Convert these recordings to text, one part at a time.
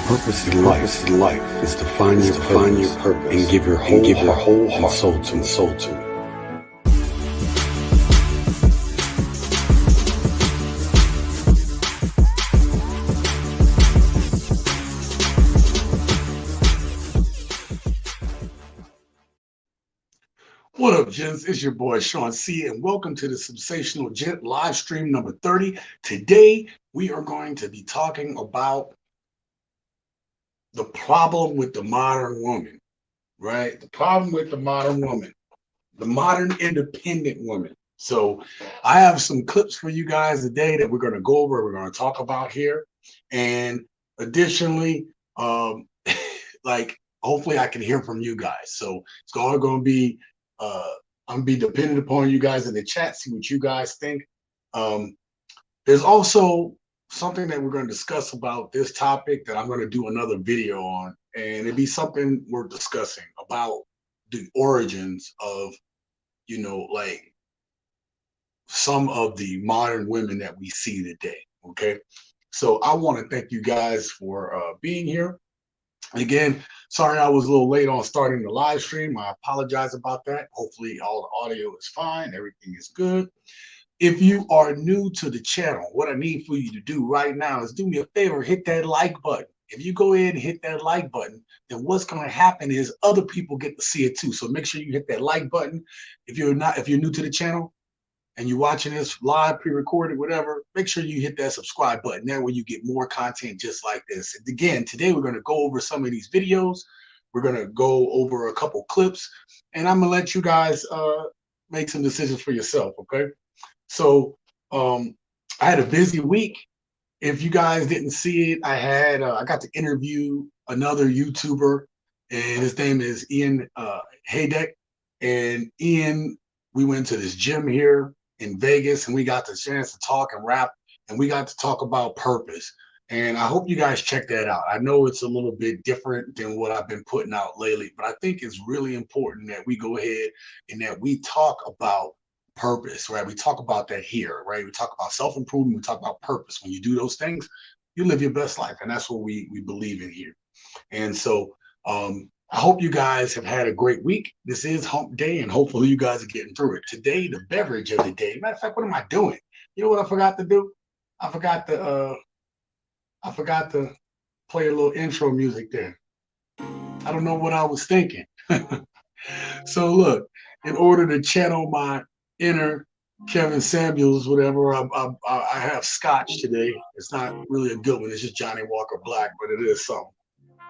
Purpose in life is to find your purpose and give your whole heart and soul to it. What up, gents? It's your boy Sean C, and welcome to the Simsational Gent live stream number 30. Today, we are going to be talking about the problem with the modern woman, right? The problem with the modern woman, the modern independent woman. So, I have some clips for you guys today that we're going to go over, we're going to talk about here. And additionally, hopefully I can hear from you guys. So, it's all going to be I'm gonna be dependent upon you guys in the chat, see what you guys think. There's also something that we're going to discuss about this topic that I'm going to do another video on, and it'd be something we're discussing about the origins of, like some of the modern women that we see today. Okay, so I want to thank you guys for being here. Again, sorry I was a little late on starting the live stream. I apologize about that. Hopefully all the audio is fine. Everything is good. If you are new to the channel, what I need for you to do right now is do me a favor, hit that like button. If you go ahead and hit that like button, then what's going to happen is other people get to see it too. So make sure you hit that like button. If you're new to the channel, and you're watching this live, pre-recorded, whatever, make sure you hit that subscribe button. That way you get more content just like this. And again, today we're going to go over some of these videos. We're going to go over a couple clips, and I'm going to let you guys make some decisions for yourself, okay? So I had a busy week. If you guys didn't see it, I got to interview another YouTuber, and his name is Ian Haydek. And Ian, we went to this gym here in Vegas, and we got the chance to talk and rap, and we got to talk about purpose. And I hope you guys check that out. I know it's a little bit different than what I've been putting out lately, but I think it's really important that we go ahead and that we talk about purpose, right? We talk about that here, right? We talk about self-improvement, we talk about purpose. When you do those things, you live your best life, and that's what we believe in here. And so I hope you guys have had a great week. This is hump day, and hopefully you guys are getting through it. Today, the beverage of the day. Matter of fact, what am I doing? You know what I forgot to do? I forgot to play a little intro music there. I don't know what I was thinking. So look, in order to channel my inner Kevin Samuels, whatever, I have scotch today. It's not really a good one. It's just Johnny Walker Black, but it is something.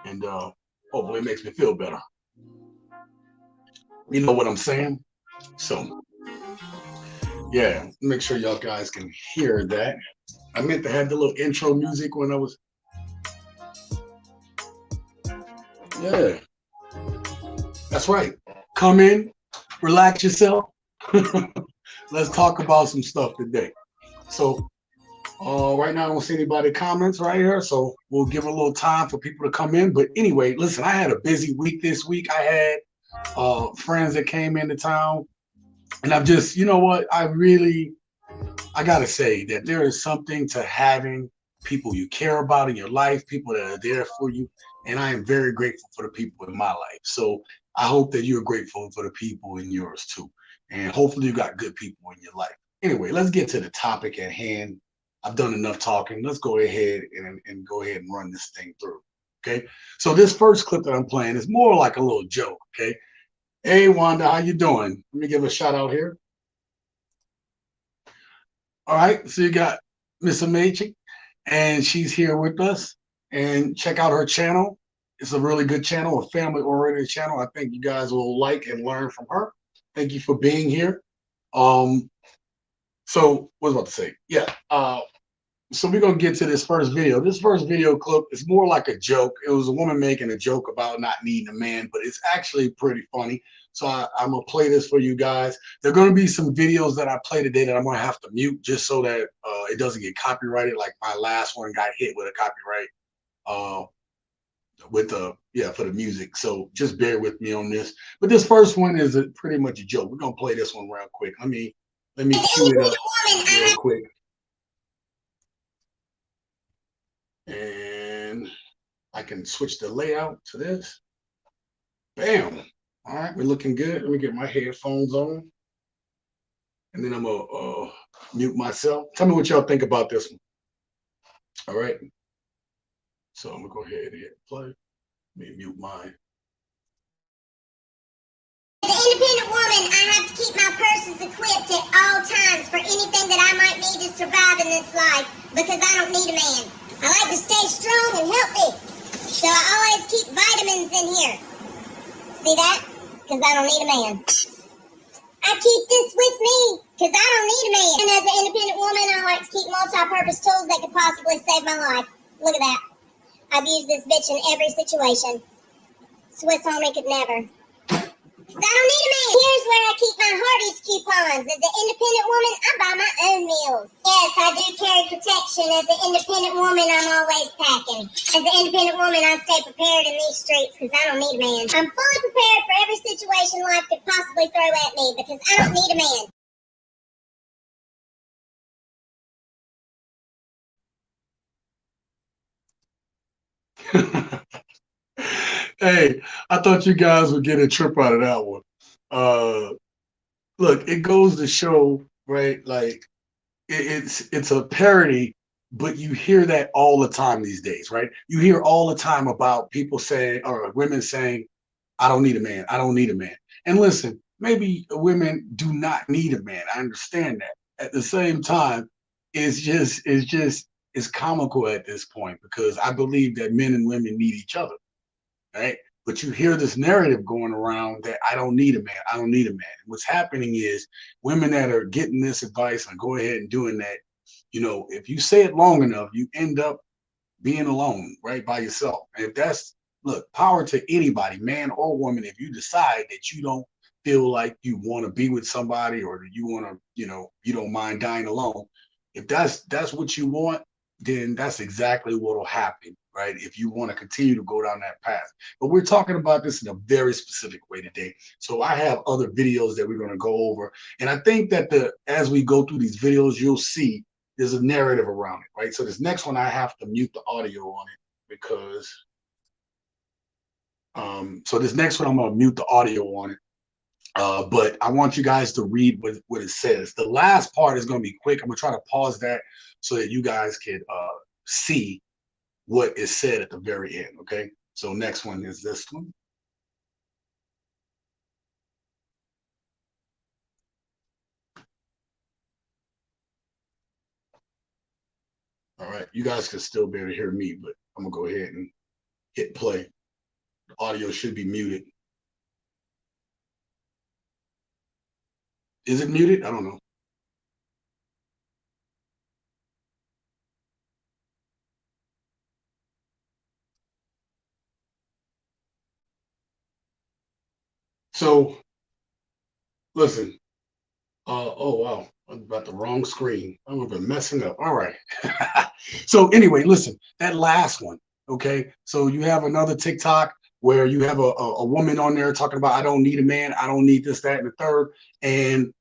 And hopefully it makes me feel better. You know what I'm saying? So, yeah, make sure y'all guys can hear that. I meant to have the little intro music when I was. Yeah, that's right. Come in, relax yourself. Let's talk about some stuff today. So, right now I don't see anybody comments right here, so we'll give a little time for people to come in. But anyway, listen, I had a busy week this week. I had friends that came into town, and I've just, you know what, I gotta say that there is something to having people you care about in your life, people that are there for you, and I am very grateful for the people in my life. So I hope that you're grateful for the people in yours too, and hopefully you got good people in your life. Anyway, let's get to the topic at hand. I've done enough talking. Let's go ahead and go ahead and run this thing through. Okay. So this first clip that I'm playing is more like a little joke. Okay. Hey Wanda, how you doing? Let me give a shout out here. All right. So you got Miss Amachi, and she's here with us. And check out her channel. It's a really good channel, a family-oriented channel. I think you guys will like and learn from her. Thank you for being here. So what was I about to say? Yeah. So we're gonna get to this first video. This first video clip is more like a joke. It was a woman making a joke about not needing a man, but it's actually pretty funny. So I'm gonna play this for you guys. There are gonna be some videos that I play today that I'm gonna have to mute just so that it doesn't get copyrighted. Like my last one got hit with a copyright for the music. So just bear with me on this. But this first one is pretty much a joke. We're gonna play this one real quick. Let me cue it up real quick. And I can switch the layout to this. Bam. All right, we're looking good. Let me get my headphones on. And then I'm gonna mute myself. Tell me what y'all think about this one. All right. So I'm gonna go ahead and hit play. Let me mute mine. As an independent woman, I have to keep my purses equipped at all times for anything that I might need to survive in this life because I don't need a man. I like to stay strong and healthy, so I always keep vitamins in here. See that? Because I don't need a man. I keep this with me because I don't need a man. And as an independent woman, I like to keep multi-purpose tools that could possibly save my life. Look at that. I've used this bitch in every situation. Swiss Army could never. I don't need a man. Here's where I keep my Hardee's coupons. As an independent woman, I buy my own meals. Yes, I do carry protection. As an independent woman, I'm always packing. As an independent woman, I stay prepared in these streets because I don't need a man. I'm fully prepared for every situation life could possibly throw at me because I don't need a man. Hey, I thought you guys would get a trip out of that one. Look, it goes to show, right? Like it's a parody, but you hear that all the time these days, right? You hear all the time about people saying or women saying, "I don't need a man. I don't need a man." And listen, maybe women do not need a man. I understand that. At the same time, it's comical at this point because I believe that men and women need each other, right? But you hear this narrative going around that I don't need a man, I don't need a man. And what's happening is women that are getting this advice and go ahead and doing that, you know, if you say it long enough, you end up being alone, right, by yourself. And if that's, look, power to anybody, man or woman, if you decide that you don't feel like you want to be with somebody or that you want to, you know, you don't mind dying alone, if that's what you want, then that's exactly what will happen, right? If you want to continue to go down that path. But we're talking about this in a very specific way today. So I have other videos that we're going to go over. And I think that as we go through these videos, you'll see there's a narrative around it, right? So this next one, I have to mute the audio on it because, so this next one, I'm going to mute the audio on it. But I want you guys to read what it says. The last part is going to be quick. I'm going to try to pause that so that you guys can see what is said at the very end, okay? So next one is this one. All right, you guys can still be able to hear me, but I'm gonna go ahead and hit play. The audio should be muted. Is it muted? I don't know. So listen, oh wow, I'm about the wrong screen. I'm been messing up. All right. So anyway, listen, that last one, okay? So you have another TikTok where you have a woman on there talking about I don't need a man, I don't need this, that, and the third. And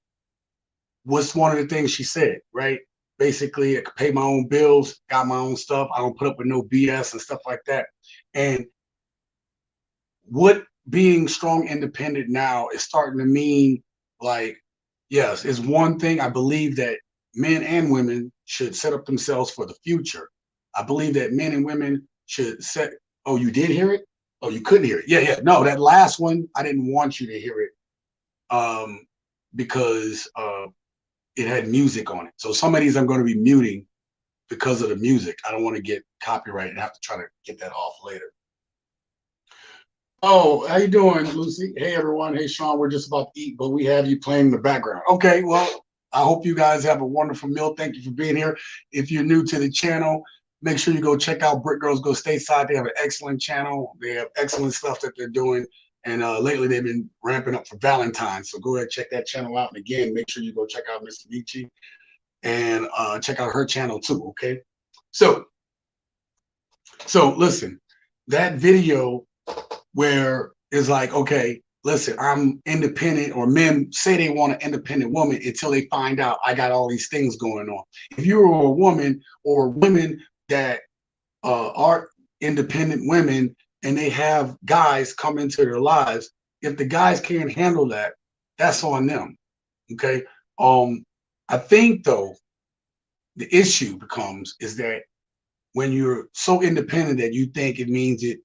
what's one of the things she said, right? Basically, I could pay my own bills, got my own stuff. I don't put up with no BS and stuff like that. And what being strong, independent now is starting to mean, like, yes, it's one thing. I believe that men and women should set up themselves for the future. I believe that men and women should set. Oh, you did hear it? Oh, you couldn't hear it. Yeah, yeah. No, that last one, I didn't want you to hear it because it had music on it. So some of these I'm going to be muting because of the music. I don't want to get copyright and have to try to get that off later. Oh, how you doing, Lucy? Hey, everyone. Hey, Sean. We're just about to eat, but we have you playing in the background. Okay, well, I hope you guys have a wonderful meal. Thank you for being here. If you're new to the channel, make sure you go check out Brick Girls Go Stateside. They have an excellent channel. They have excellent stuff that they're doing. And lately, they've been ramping up for Valentine's. So go ahead and check that channel out. And again, make sure you go check out Miss Vici and check out her channel too, okay? So listen, that video where it's like, okay, listen, I'm independent, or men say they want an independent woman until they find out I got all these things going on. If you're a woman or women that are independent women and they have guys come into their lives. If the guys can't handle that, that's on them. Okay. I think though, the issue becomes is that when you're so independent that you think it means it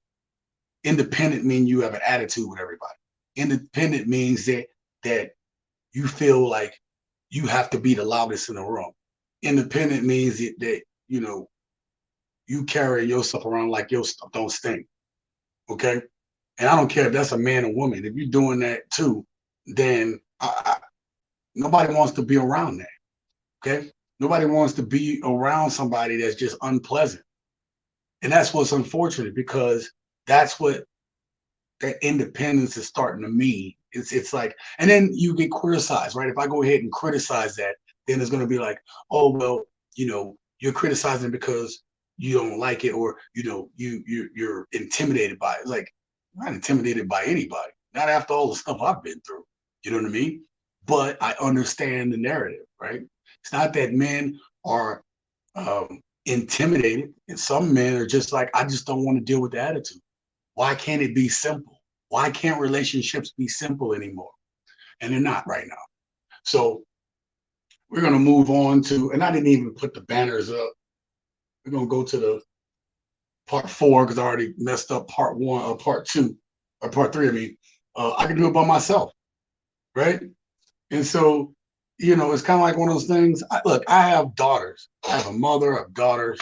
independent means you have an attitude with everybody. Independent means that you feel like you have to be the loudest in the room. Independent means that you know you carry your stuff around like your stuff don't stink. Okay. And I don't care if that's a man or woman. If you're doing that too, then nobody wants to be around that. Okay. Nobody wants to be around somebody that's just unpleasant. And that's what's unfortunate because that's what that independence is starting to mean. It's like, and then you get criticized, right? If I go ahead and criticize that, then it's going to be like, oh, well, you're criticizing because you don't like it, or you're intimidated by it. It's like, I'm not intimidated by anybody, not after all the stuff I've been through. You know what I mean? But I understand the narrative, right? It's not that men are intimidated, and some men are just like, I just don't want to deal with the attitude. Why can't it be simple? Why can't relationships be simple anymore? And they're not right now. So we're going to move on to, and I didn't even put the banners up. We're going to go to the part 4 because I already messed up part 1 or part 2 or part 3. I mean, I can do it by myself, right? And so, it's kind of like one of those things. Look, I have daughters. I have a mother, I have daughters,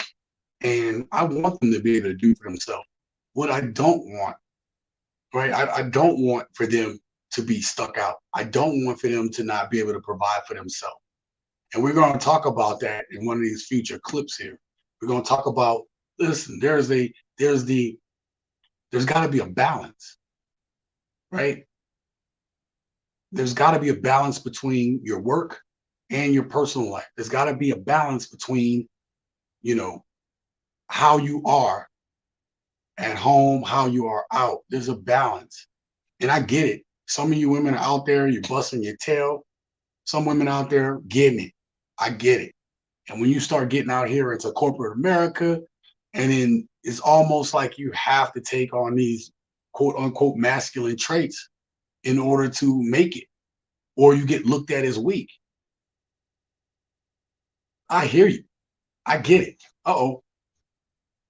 and I want them to be able to do for themselves. What I don't want, right? I don't want for them to be stuck out. I don't want for them to not be able to provide for themselves. And we're going to talk about that in one of these future clips here. We're going to talk about, listen, there's got to be a balance, right? There's got to be a balance between your work and your personal life. There's got to be a balance between, how you are at home, how you are out. There's a balance. And I get it. Some of you women are out there, you're busting your tail. Some women out there getting it. I get it. And when you start getting out here into corporate America, and then it's almost like you have to take on these quote unquote masculine traits in order to make it, or you get looked at as weak. I hear you. I get it. Uh-oh.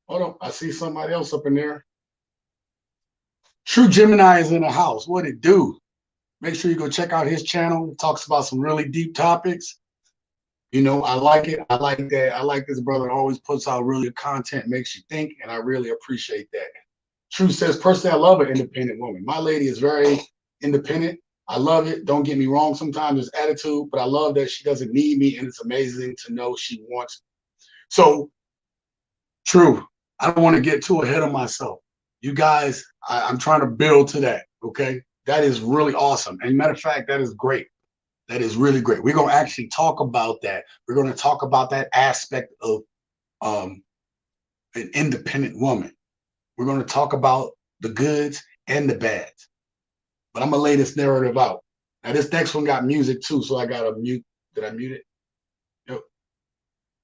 Hold on. I see somebody else up in there. True Gemini is in the house. What it do? Make sure you go check out his channel. It talks about some really deep topics. I like it. I like that. I like this brother always puts out really good content, makes you think, and I really appreciate that. True says, personally, I love an independent woman. My lady is very independent. I love it. Don't get me wrong. Sometimes there's attitude, but I love that she doesn't need me, and it's amazing to know she wants me. So, True, I don't want to get too ahead of myself. You guys, I'm trying to build to that, okay? That is really awesome. And matter of fact, that is great. That is really great. We're going to actually talk about that. We're going to talk about that aspect of an independent woman. We're going to talk about the goods and the bads. But I'm going to lay this narrative out. Now, this next one got music too, so I got to mute. Did I mute it? Yep.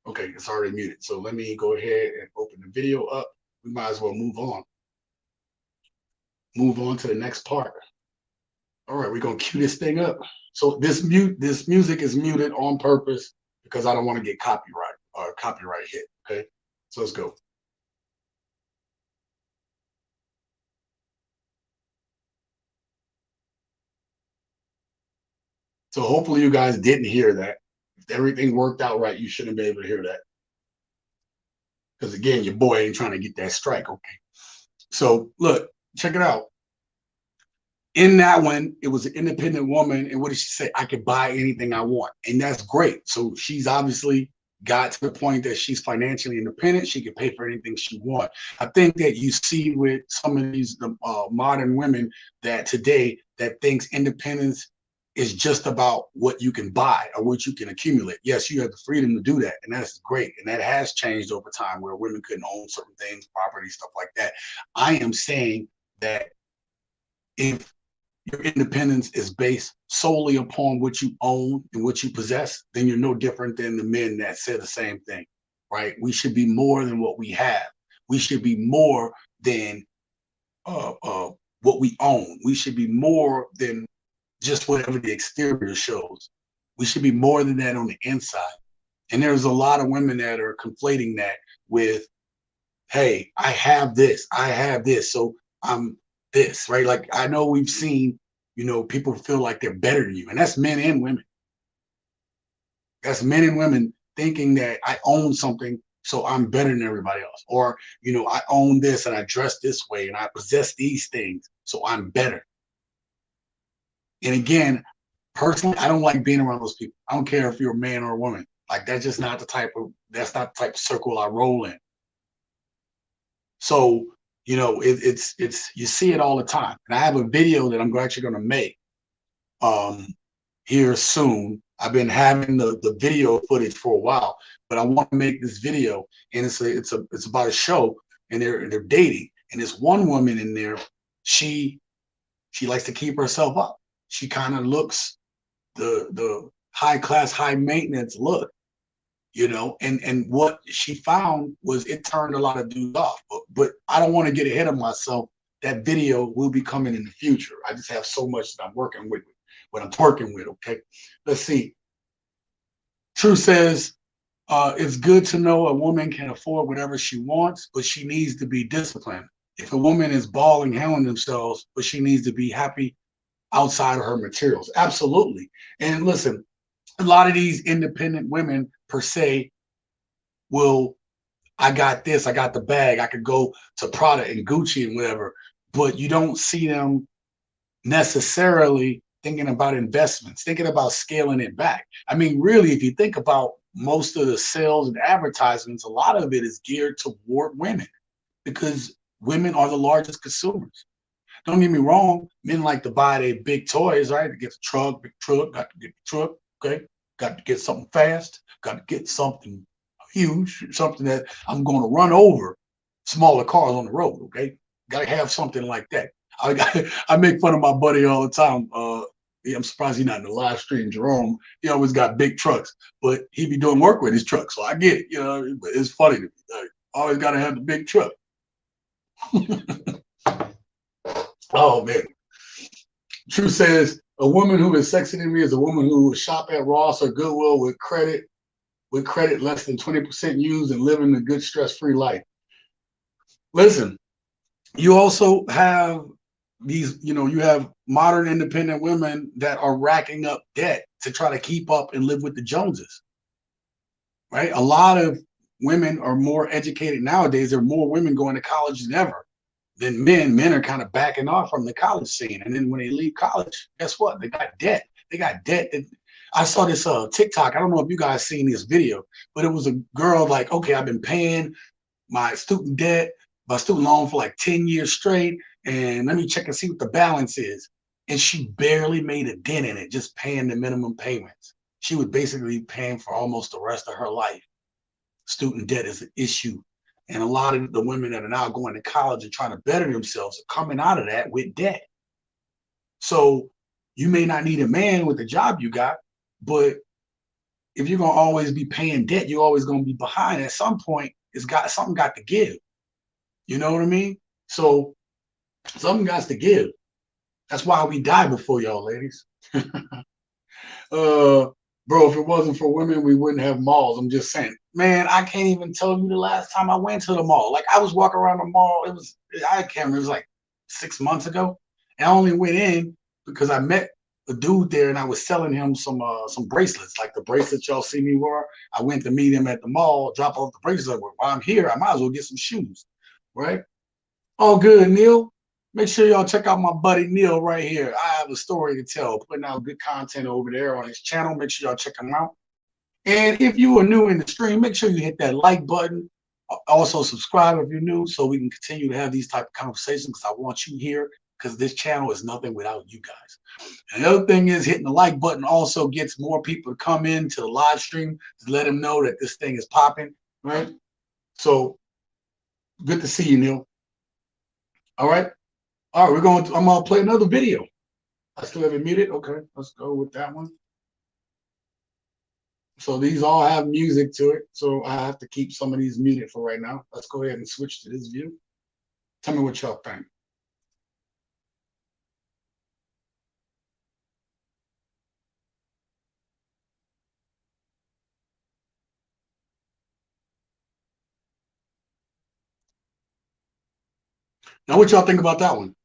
Okay, it's already muted. So let me go ahead and open the video up. We might as well move on. Move on to the next part. All right, we're going to cue this thing up. So this music is muted on purpose because I don't want to get copyright hit. Okay, so let's go. So hopefully you guys didn't hear that. If everything worked out right, you shouldn't be able to hear that. Because again, your boy ain't trying to get that strike. Okay. So look, check it out. In that one, it was an independent woman. And what did she say? I could buy anything I want. And that's great. So she's obviously got to the point that she's financially independent. She can pay for anything she wants. I think that you see with some of these modern women that today that thinks independence is just about what you can buy or what you can accumulate. Yes, you have the freedom to do that. And that's great. And that has changed over time where women couldn't own certain things, property, stuff like that. I am saying that if your independence is based solely upon what you own and what you possess, then you're no different than the men that say the same thing, right? We should be more than what we have. We should be more than what we own. We should be more than just whatever the exterior shows. We should be more than that on the inside. And there's a lot of women that are conflating that with, hey, I have this, so I'm this, right? Like, I know we've seen, people feel like they're better than you, and that's men and women. That's men and women thinking that I own something, so I'm better than everybody else. Or, I own this and I dress this way and I possess these things, so I'm better. And again, personally, I don't like being around those people. I don't care if you're a man or a woman. Like, that's not the type of circle I roll in. So, it's you see it all the time. And I have a video that I'm actually going to make here soon. I've been having the video footage for a while, but I want to make this video, and it's about a show, and they're dating, and there's one woman in there. She likes to keep herself up. She kind of looks the high class, high maintenance look, and what she found was it turned a lot of dudes off. But I don't want to get ahead of myself. That video will be coming in the future. I just have so much that I'm working with, what I'm twerking with. Okay, let's see. True says, it's good to know a woman can afford whatever she wants, but she needs to be disciplined. If a woman is balling, handling themselves, but she needs to be happy outside of her materials. Absolutely. And listen, a lot of these independent women per se will, I got this, I got the bag, I could go to Prada and Gucci and whatever, but you don't see them necessarily thinking about investments, thinking about scaling it back. I mean, really, if you think about most of the sales and advertisements, a lot of it is geared toward women because women are the largest consumers. Don't get me wrong, men like to buy their big toys, right? To get the truck, big truck, got to get the truck, okay? Got to get something fast, got to get something huge, something that I'm going to run over smaller cars on the road, okay? Got to have something like that. I make fun of my buddy all the time. I'm surprised he's not in the live stream, Jerome. He always got big trucks, but he be doing work with his truck, so I get it, but it's funny to me. Like, always got to have the big truck. Oh, man. True says, a woman who is sexy to me is a woman who will shop at Ross or Goodwill with credit less than 20% used and living a good stress-free life. Listen, you also have these, you have modern independent women that are racking up debt to try to keep up and live with the Joneses, right? A lot of women are more educated nowadays. There are more women going to college than ever than men. Men are kind of backing off from the college scene. And then when they leave college, guess what? They got debt. They got debt. I saw this TikTok. I don't know if you guys seen this video, but it was a girl like, okay, I've been paying my student debt, my student loan for like 10 years straight. And let me check and see what the balance is. And she barely made a dent in it, just paying the minimum payments. She was basically paying for almost the rest of her life. Student debt is an issue. And a lot of the women that are now going to college and trying to better themselves are coming out of that with debt. So you may not need a man with the job you got, but if you're going to always be paying debt, you're always going to be behind. At some point, something got to give. You know what I mean? So something got to give. That's why we die before y'all, ladies. Bro, if it wasn't for women, we wouldn't have malls. I'm just saying. Man, I can't even tell you the last time I went to the mall. Like, I was walking around the mall. I can't remember. It was like 6 months ago. And I only went in because I met a dude there and I was selling him some bracelets, like the bracelets y'all see me wear. I went to meet him at the mall, drop off the bracelets. While I'm here, I might as well get some shoes, right? All good, Neil. Make sure y'all check out my buddy Neil right here. I have a story to tell, putting out good content over there on his channel. Make sure y'all check him out. And if you are new in the stream, make sure you hit that like button. Also subscribe if you're new so we can continue to have these type of conversations because I want you here because this channel is nothing without you guys. And the other thing is hitting the like button also gets more people to come into the live stream to let them know that this thing is popping, right? So good to see you, Neil. All right. All right, I'm gonna play another video. I still have it muted. Okay, let's go with that one. So these all have music to it. So I have to keep some of these muted for right now. Let's go ahead and switch to this view. Tell me what y'all think. Now, what y'all think about that one?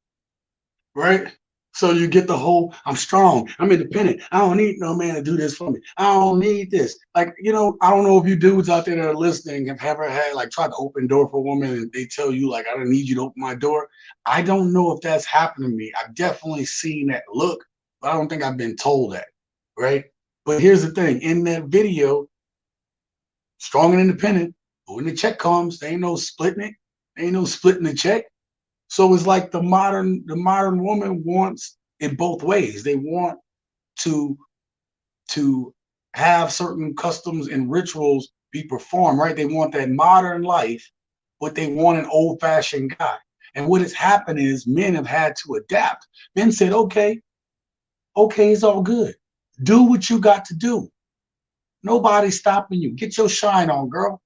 Right? So you get the whole, I'm strong, I'm independent. I don't need no man to do this for me. I don't need this. Like, you know, I don't know if you dudes out there that are listening have ever had like tried to open door for a woman and they tell you like, I don't need you to open my door. I don't know if that's happened to me. I've definitely seen that look, but I don't think I've been told that. Right? But here's the thing, in that video, strong and independent, but when the check comes, there ain't no splitting it. There ain't no splitting the check. So it's like the modern woman wants it both ways. They want to have certain customs and rituals be performed, right? They want that modern life, but they want an old-fashioned guy. And what has happened is men have had to adapt. Men said, okay, it's all good. Do what you got to do. Nobody's stopping you. Get your shine on, girl.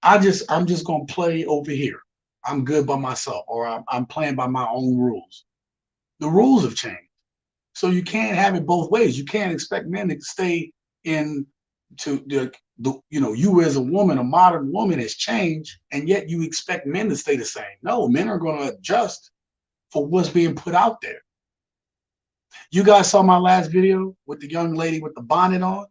I'm just gonna play over here. I'm good by myself, or I'm playing by my own rules. The rules have changed. So you can't have it both ways. You can't expect men to stay in to the you know, you as a woman, a modern woman has changed, and yet you expect men to stay the same. No, men are going to adjust for what's being put out there. You guys saw my last video with the young lady with the bonnet on,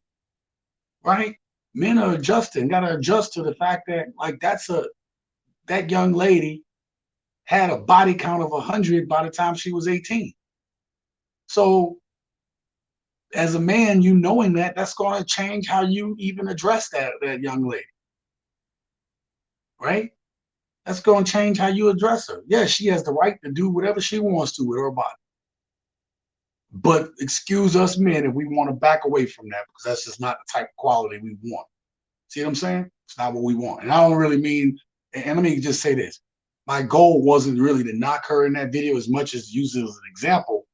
right? Men are adjusting, got to adjust to the fact that like that young lady had a body count of 100 by the time she was 18. So as a man, you knowing that, that's going to change how you even address that young lady, right? That's going to change how you address her. Yes, she has the right to do whatever she wants to with her body. But excuse us men if we want to back away from that, because that's just not the type of quality we want. See what I'm saying? It's not what we want. And I don't really mean, and let me just say this. My goal wasn't really to knock her in that video as much as use it as an example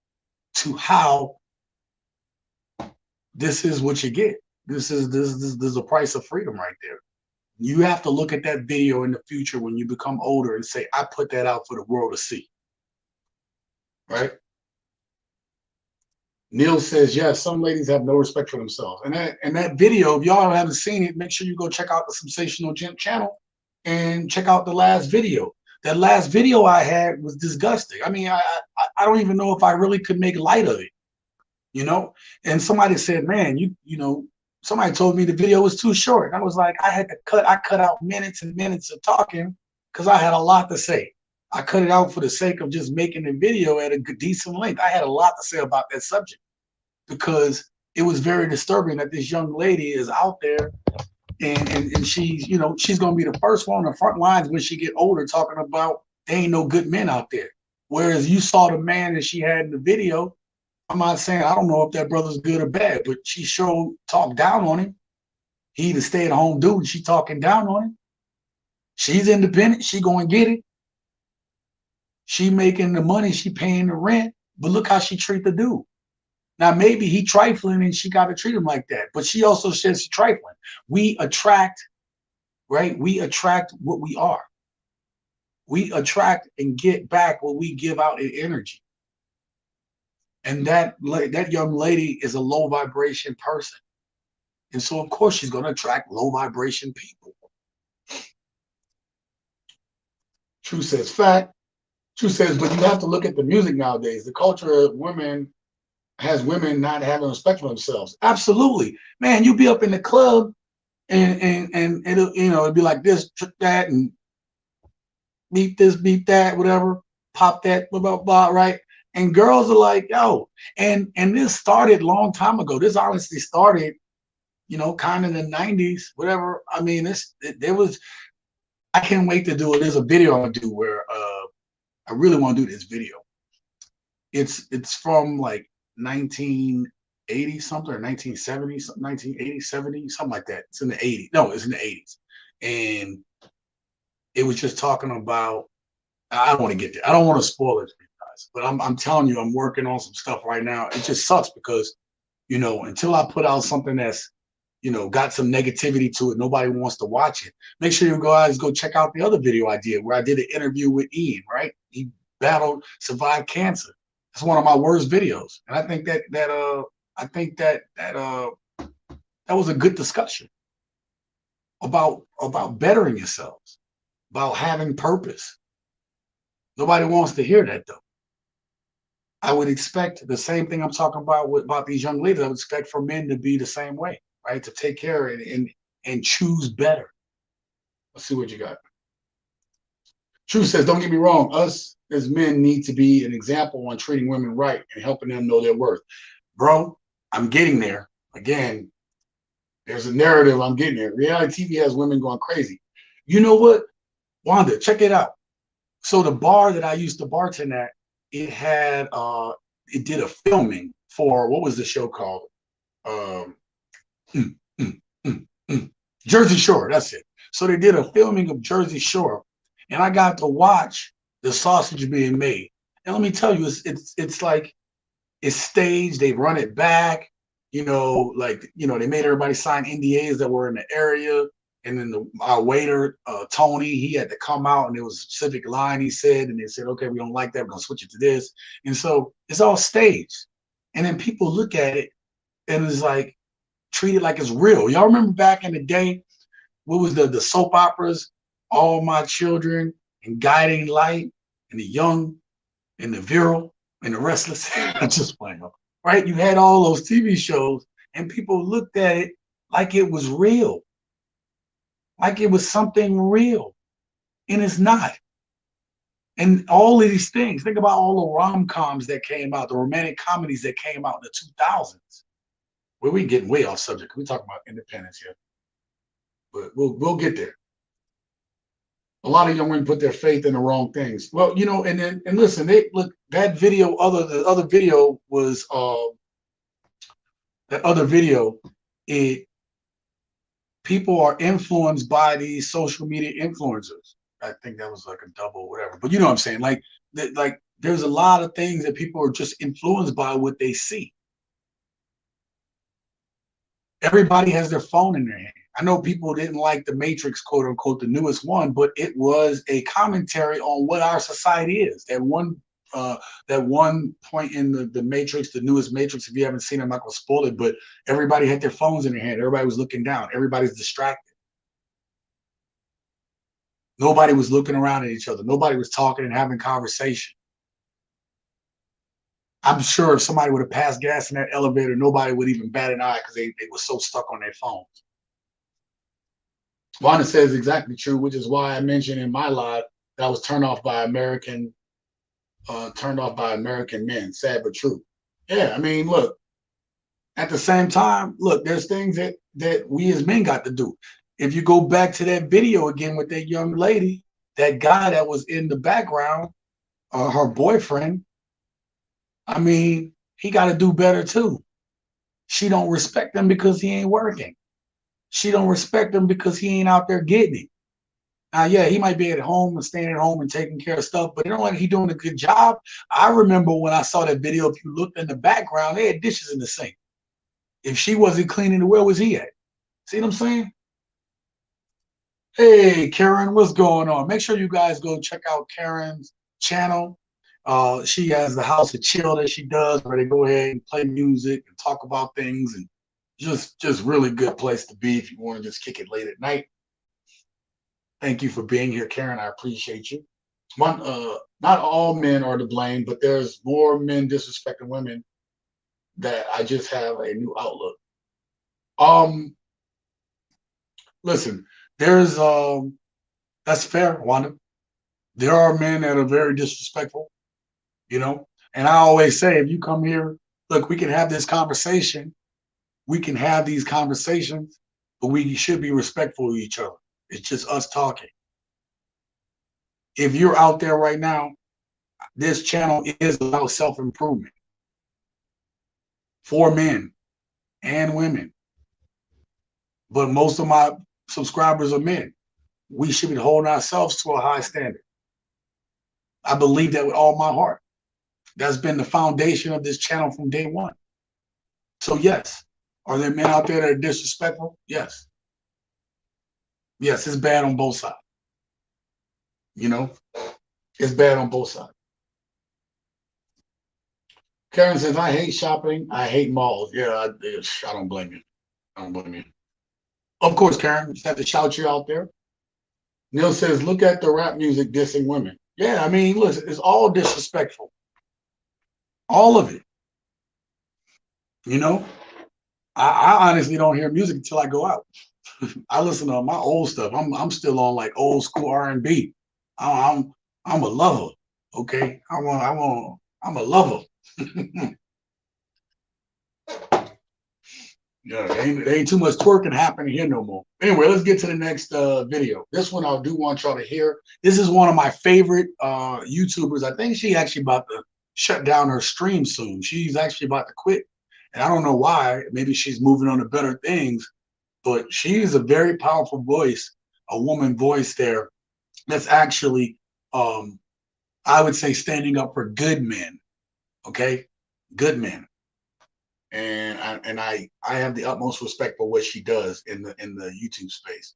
to how this is what you get. This is a price of freedom right there. You have to look at that video in the future when you become older and say, I put that out for the world to see. Right? Neil says, yes, some ladies have no respect for themselves. And that video, if y'all haven't seen it, make sure you go check out the Simsational Gent channel and check out the last video. That last video I had was disgusting. I mean, I don't even know if I really could make light of it, you know? And somebody said, man, you know, somebody told me the video was too short. I was like, I cut out minutes and minutes of talking because I had a lot to say. I cut it out for the sake of just making the video at a decent length. I had a lot to say about that subject because it was very disturbing that this young lady is out there and she's, you know, she's going to be the first one on the front lines when she get older talking about there ain't no good men out there. Whereas you saw the man that she had in the video. I'm not saying I don't know if that brother's good or bad, but she sure talked down on him. He the stay-at-home dude. She talking down on him. She's independent. She going to get it. She making the money. She paying the rent. But look how she treat the dude. Now, maybe he trifling and she got to treat him like that. But she also says she's trifling. We attract, right? We attract what we are. We attract and get back what we give out in energy. And that young lady is a low vibration person. And so, of course, she's going to attract low vibration people. True says fact. True says, but you have to look at the music nowadays. The culture of women has women not having respect for themselves. Absolutely. Man, you be up in the club and it'll, you know, it'd be like this, that, and beat this, beat that, whatever, pop that, blah, blah, blah, right? And girls are like, yo, and this started a long time ago. This honestly started, you know, kind of in the 90s, whatever. I mean, there was, I can't wait to do it. There's a video I'm gonna do where I really want to do this video. It's from like 1980 something or 1970, 1980, 70, something like that. It's in the 80s. No, it's in the 80s. And it was just talking about, I don't want to get there. I don't want to spoil it for you guys, but I'm telling you, I'm working on some stuff right now. It just sucks because, you know, until I put out something that's got some negativity to it. Nobody wants to watch it. Make sure you guys go check out the other video I did where I did an interview with Ian, right? He survived cancer. That's one of my worst videos. And I think that was a good discussion about bettering yourselves, about having purpose. Nobody wants to hear that though. I would expect the same thing I'm talking about these young ladies. I would expect for men to be the same way, right? To take care and choose better. Let's see what you got. True says, don't get me wrong, us as men need to be an example on treating women right and helping them know their worth. Bro, I'm getting there. Again, there's a narrative, I'm getting there. Reality TV has women going crazy. You know what? Wanda, check it out. So the bar that I used to bartend at, it did a filming for, what was the show called? Jersey Shore, that's it. So they did a filming of Jersey Shore, and I got to watch the sausage being made. And let me tell you, it's like, it's staged, they run it back, they made everybody sign NDAs that were in the area. And then our waiter, Tony, he had to come out, and there was a specific line he said, and they said, okay, we don't like that, we're gonna switch it to this. And so it's all staged. And then people look at it and it's like, treat it like it's real. Y'all remember back in the day, what was the soap operas, All My Children, and Guiding Light, and The Young, and The Virile, and The Restless? I'm just playing up, right? You had all those TV shows, and people looked at it like it was real. Like it was something real, and it's not. And all of these things, think about all the rom-coms that came out, the romantic comedies that came out in the 2000s. Well, we're getting way off subject. We talk about independence here, but we'll get there. A lot of young women put their faith in the wrong things. Well, and listen, that video, the other video was people are influenced by these social media influencers. I think that was like a double, whatever. But you know what I'm saying? Like there's a lot of things that people are just influenced by what they see. Everybody has their phone in their hand. I know people didn't like the Matrix, quote unquote, the newest one, but it was a commentary on what our society is. That one point in the Matrix, the newest Matrix, if you haven't seen it, I'm not gonna spoil it, but everybody had their phones in their hand. Everybody was looking down. Everybody's distracted. Nobody was looking around at each other. Nobody was talking and having conversation. I'm sure if somebody would have passed gas in that elevator, nobody would even bat an eye because they were so stuck on their phones. Wanda says exactly true, which is why I mentioned in my live that I was turned off by American men. Sad but true. Yeah, I mean, look, at the same time, look, there's things that we as men got to do. If you go back to that video again with that young lady, that guy that was in the background, her boyfriend, I mean, he got to do better too. She don't respect him because he ain't working. She don't respect him because he ain't out there getting it. Now, yeah, he might be at home and staying at home and taking care of stuff, but it don't like he doing a good job. I remember when I saw that video, if you looked in the background, they had dishes in the sink. If she wasn't cleaning, where was he at? See what I'm saying? Hey, Karen, what's going on? Make sure you guys go check out Karen's channel. She has the House of Chill that she does, where they go ahead and play music and talk about things, and just really good place to be if you want to just kick it late at night. Thank you for being here, Karen. I appreciate you. Not all men are to blame, but there's more men disrespecting women that I just have a new outlook. Listen, there's that's fair, Wanda. There are men that are very disrespectful, and I always say, if you come here, look, we can have this conversation. We can have these conversations, but we should be respectful of each other. It's just us talking. If you're out there right now, this channel is about self-improvement for men and women. But most of my subscribers are men. We should be holding ourselves to a high standard. I believe that with all my heart. That's been the foundation of this channel from day one. So yes, Are there men out there that are disrespectful? Yes. Yes, it's bad on both sides. You know, it's bad on both sides. Karen says, I hate shopping. I hate malls. Yeah, I don't blame you. I don't blame you. Of course, Karen, just have to shout you out there. Neil says, look at the rap music dissing women. Yeah, I mean, listen, it's all disrespectful. All of it. You know, I honestly don't hear music until I go out. I listen to my old stuff. I'm still on like old school R&B. I'm a lover. Okay, I'm a lover. Yeah, there ain't too much twerking happening here no more. Anyway, let's get to the next video. This one I do want y'all to hear. This is one of my favorite YouTubers. I think she actually about to shut down her stream soon. She's actually about to quit. And I don't know why. Maybe she's moving on to better things. But she is a very powerful voice, a woman voice there that's actually, I would say, standing up for good men. Okay? Good men. And I have the utmost respect for what she does in the YouTube space,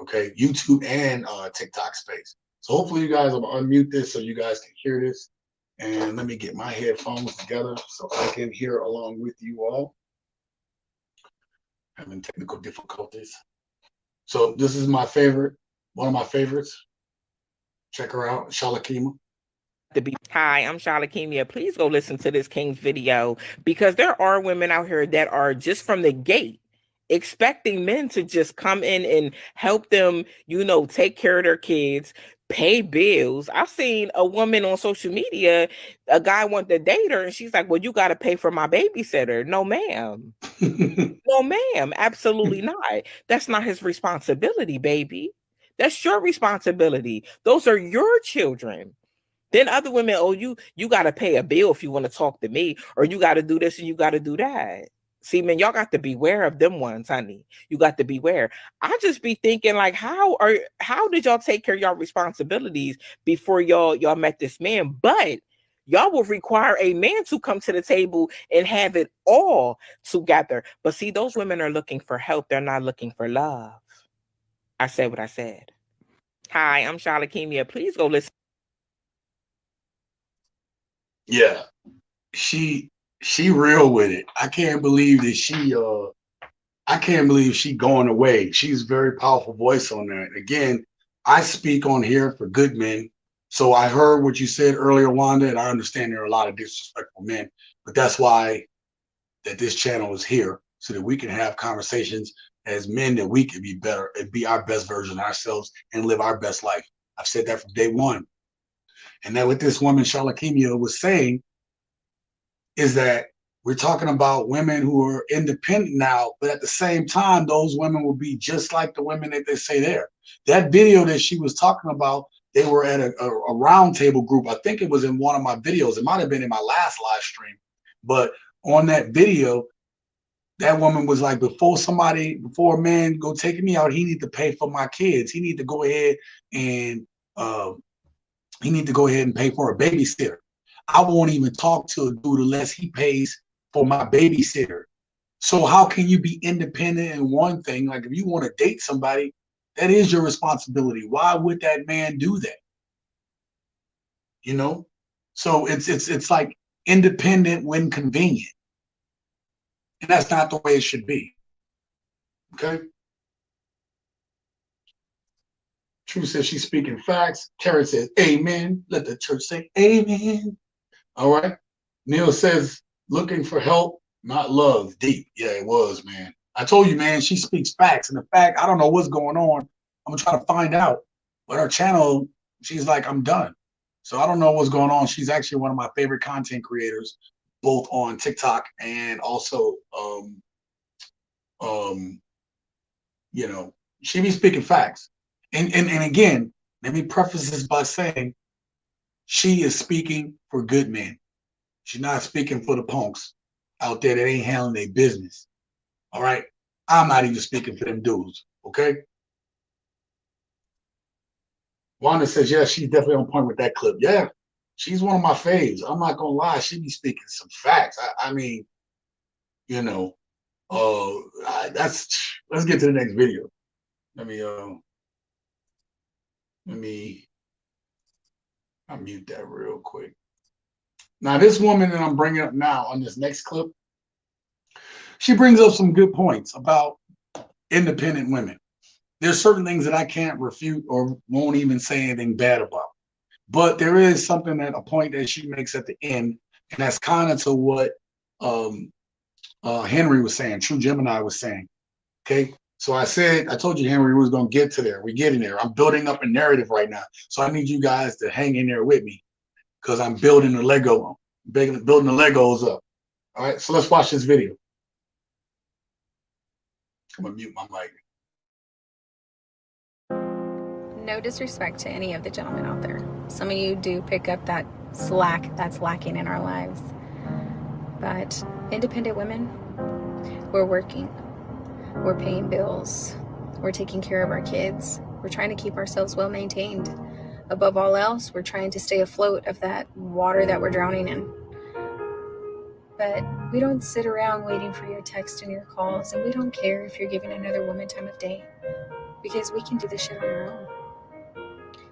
okay, YouTube and TikTok space. So hopefully you guys will unmute this so you guys can hear this. And let me get my headphones together so I can hear along with you all. Having technical difficulties. So this is my favorite, one of my favorites. Check her out, Shalakima. Hi, I'm Shalakimia. Please go listen to this King's video, because there are women out here that are just from the gate expecting men to just come in and help them, you know, take care of their kids, pay bills. I've seen a woman on social media, a guy wanted to date her, and she's like, well, you got to pay for my babysitter. No, ma'am. No, ma'am. Absolutely not. That's not his responsibility, baby. That's your responsibility. Those are your children. Then other women, oh, you got to pay a bill if you want to talk to me, or you got to do this and you got to do that. See, man, y'all got to beware of them ones, honey. You got to beware. I just be thinking, like, how did y'all take care of y'all responsibilities before y'all met this man? But y'all will require a man to come to the table and have it all together. But see, those women are looking for help. They're not looking for love. I said what I said. Hi, I'm Shalakimia. Please go listen. Yeah, she real with it. I can't believe that she going away. She's a very powerful voice on there. Again, I speak on here for good men. So I heard what you said earlier, Wanda, and I understand there are a lot of disrespectful men, but that's why that this channel is here, so that we can have conversations as men, that we can be better and be our best version of ourselves and live our best life. I've said that from day one. And then what this woman, Shalakimia, was saying is that we're talking about women who are independent now, but at the same time, those women will be just like the women that they say there. That video that she was talking about, they were at a roundtable group. I think it was in one of my videos. It might have been in my last live stream. But on that video, that woman was like, before a man go taking me out, he need to pay for my kids. He need to go ahead and pay for a babysitter. I won't even talk to a dude unless he pays for my babysitter. So how can you be independent in one thing? Like, if you want to date somebody, that is your responsibility. Why would that man do that? You know? So it's like independent when convenient. And that's not the way it should be. Okay? True says she's speaking facts. Karen says, amen. Let the church say amen. All right. Neil says, looking for help, not love. Deep. Yeah, it was, man. I told you, man, she speaks facts. And the fact, I don't know what's going on. I'm going to try to find out. But her channel, she's like, I'm done. So I don't know what's going on. She's actually one of my favorite content creators, both on TikTok and also, you know, she be speaking facts. And again, let me preface this by saying she is speaking for good men. She's not speaking for the punks out there that ain't handling their business. All right? I'm not even speaking for them dudes, okay? Wanda says, yeah, she's definitely on point with that clip. Yeah, she's one of my faves. I'm not going to lie. She be speaking some facts. I mean, you know, Let's get to the next video. Let me I'll mute that real quick. Now, this woman that I'm bringing up now on this next clip, she brings up some good points about independent women. There's certain things that I can't refute or won't even say anything bad about. But there is something a point that she makes at the end, and that's kind of to what Henry was saying, True Gemini was saying. Okay. So I told you Henry was going to get to there. We're getting there. I'm building up a narrative right now. So I need you guys to hang in there with me because I'm building the Legos up. All right. So let's watch this video. I'm going to mute my mic. No disrespect to any of the gentlemen out there. Some of you do pick up that slack that's lacking in our lives. But independent women, we're working. We're paying bills. We're taking care of our kids. We're trying to keep ourselves well maintained. Above all else, we're trying to stay afloat of that water that we're drowning in. But we don't sit around waiting for your text and your calls, and we don't care if you're giving another woman time of day, because we can do this shit on our own.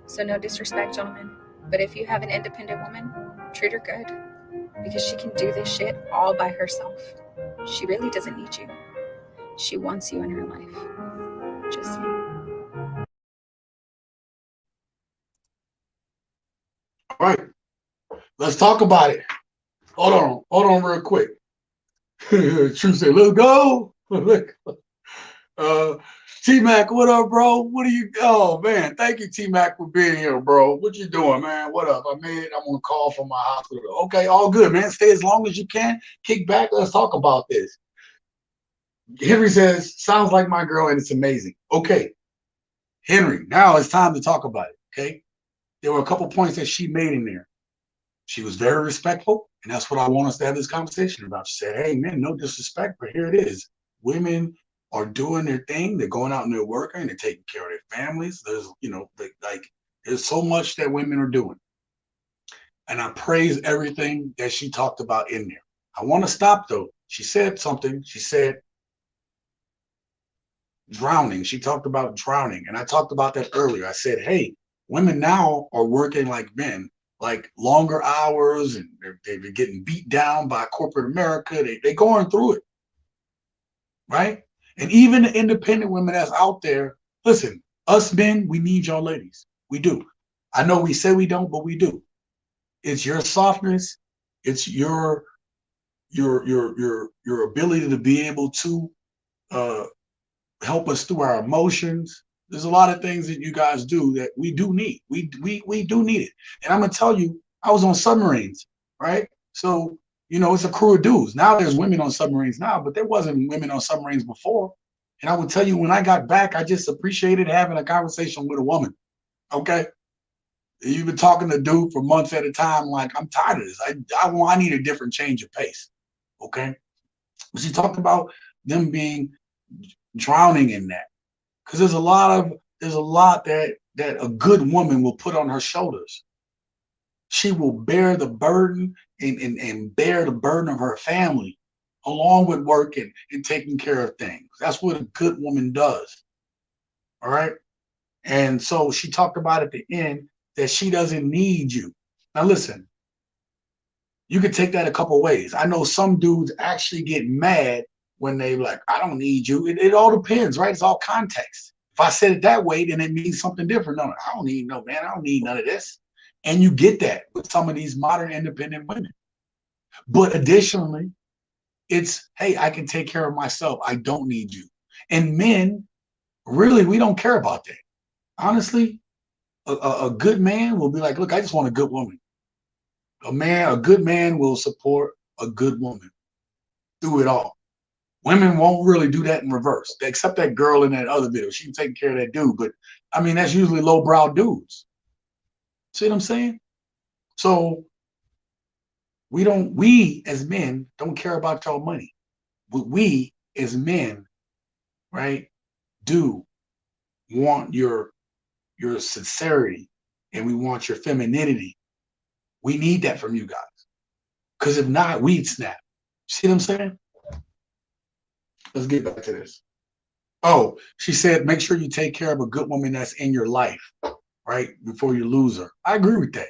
So no disrespect, gentlemen, but if you have an independent woman, treat her good, because she can do this shit all by herself. She really doesn't need you. She wants you in her life. Just saying. All right, let's talk about it. Hold on real quick. True said, let's go. T-Mac, what up, bro? Oh, man, thank you, T-Mac, for being here, bro. What you doing, man? What up? I'm on a call from my hospital. Okay, all good, man. Stay as long as you can. Kick back. Let's talk about this. Henry says, sounds like my girl, and it's amazing. Okay, Henry, now it's time to talk about it, okay? There were a couple points that she made in there. She was very respectful, and that's what I want us to have this conversation about. She said, hey, man, no disrespect, but here it is. Women are doing their thing. They're going out and they're working. They're taking care of their families. There's, there's so much that women are doing. And I praise everything that she talked about in there. I want to stop, though. She said something. She said, drowning. She talked about drowning. And I talked about that earlier. I said, hey, women now are working like men, like longer hours, and they're getting beat down by corporate America. They're going through it, right? And even the independent women that's out there, listen, us men, we need y'all ladies. We do. I know we say we don't, but we do. It's your softness. It's your ability to be able to help us through our emotions. There's a lot of things that you guys do that we do need. We do need it. And I'm gonna tell you, I was on submarines, right? So, it's a crew of dudes. Now there's women on submarines now, but there wasn't women on submarines before. And I would tell you, when I got back, I just appreciated having a conversation with a woman. Okay. You've been talking to a dude for months at a time, like, I'm tired of this. I need a different change of pace. Okay. But she talked about them being drowning in that. Because there's a lot that a good woman will put on her shoulders. She will bear the burden and bear the burden of her family, along with working and taking care of things. That's what a good woman does. All right. And so she talked about at the end that she doesn't need you. Now listen, you can take that a couple ways. I know some dudes actually get mad when they like, I don't need you. It all depends, right? It's all context. If I said it that way, then it means something different. No, I don't need no man. I don't need none of this. And you get that with some of these modern independent women. But additionally, it's, hey, I can take care of myself. I don't need you. And men, really, we don't care about that. Honestly, a good man will be like, look, I just want a good woman. A good man will support a good woman through it all. Women won't really do that in reverse, except that girl in that other video. She can take care of that dude, but I mean, that's usually lowbrow dudes. See what I'm saying? So we as men don't care about your money. But we as men, right, do want your sincerity, and we want your femininity. We need that from you guys. Because if not, we'd snap. See what I'm saying? Let's get back to this. Oh, she said, make sure you take care of a good woman that's in your life, right? Before you lose her. I agree with that.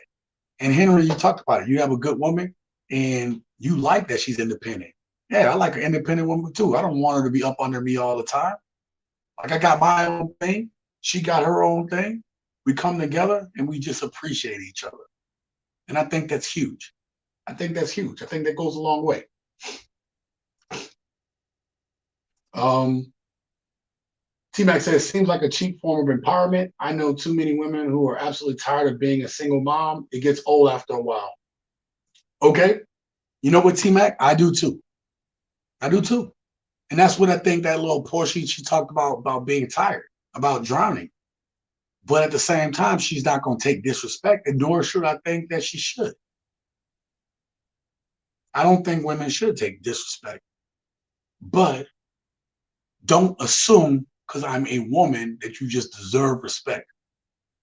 And Henry, you talked about it. You have a good woman and you like that she's independent. Yeah, I like an independent woman too. I don't want her to be up under me all the time. Like I got my own thing. She got her own thing. We come together and we just appreciate each other. And I think that's huge. I think that's huge. I think that goes a long way. T-Mac says, seems like a cheap form of empowerment. I know too many women who are absolutely tired of being a single mom. It gets old after a while. Okay. You know what, T-Mac? I do too. I do too. And that's what I think that little portion she talked about being tired, about drowning. But at the same time, she's not going to take disrespect, and nor should I think that she should. I don't think women should take disrespect. But don't assume because I'm a woman that you just deserve respect.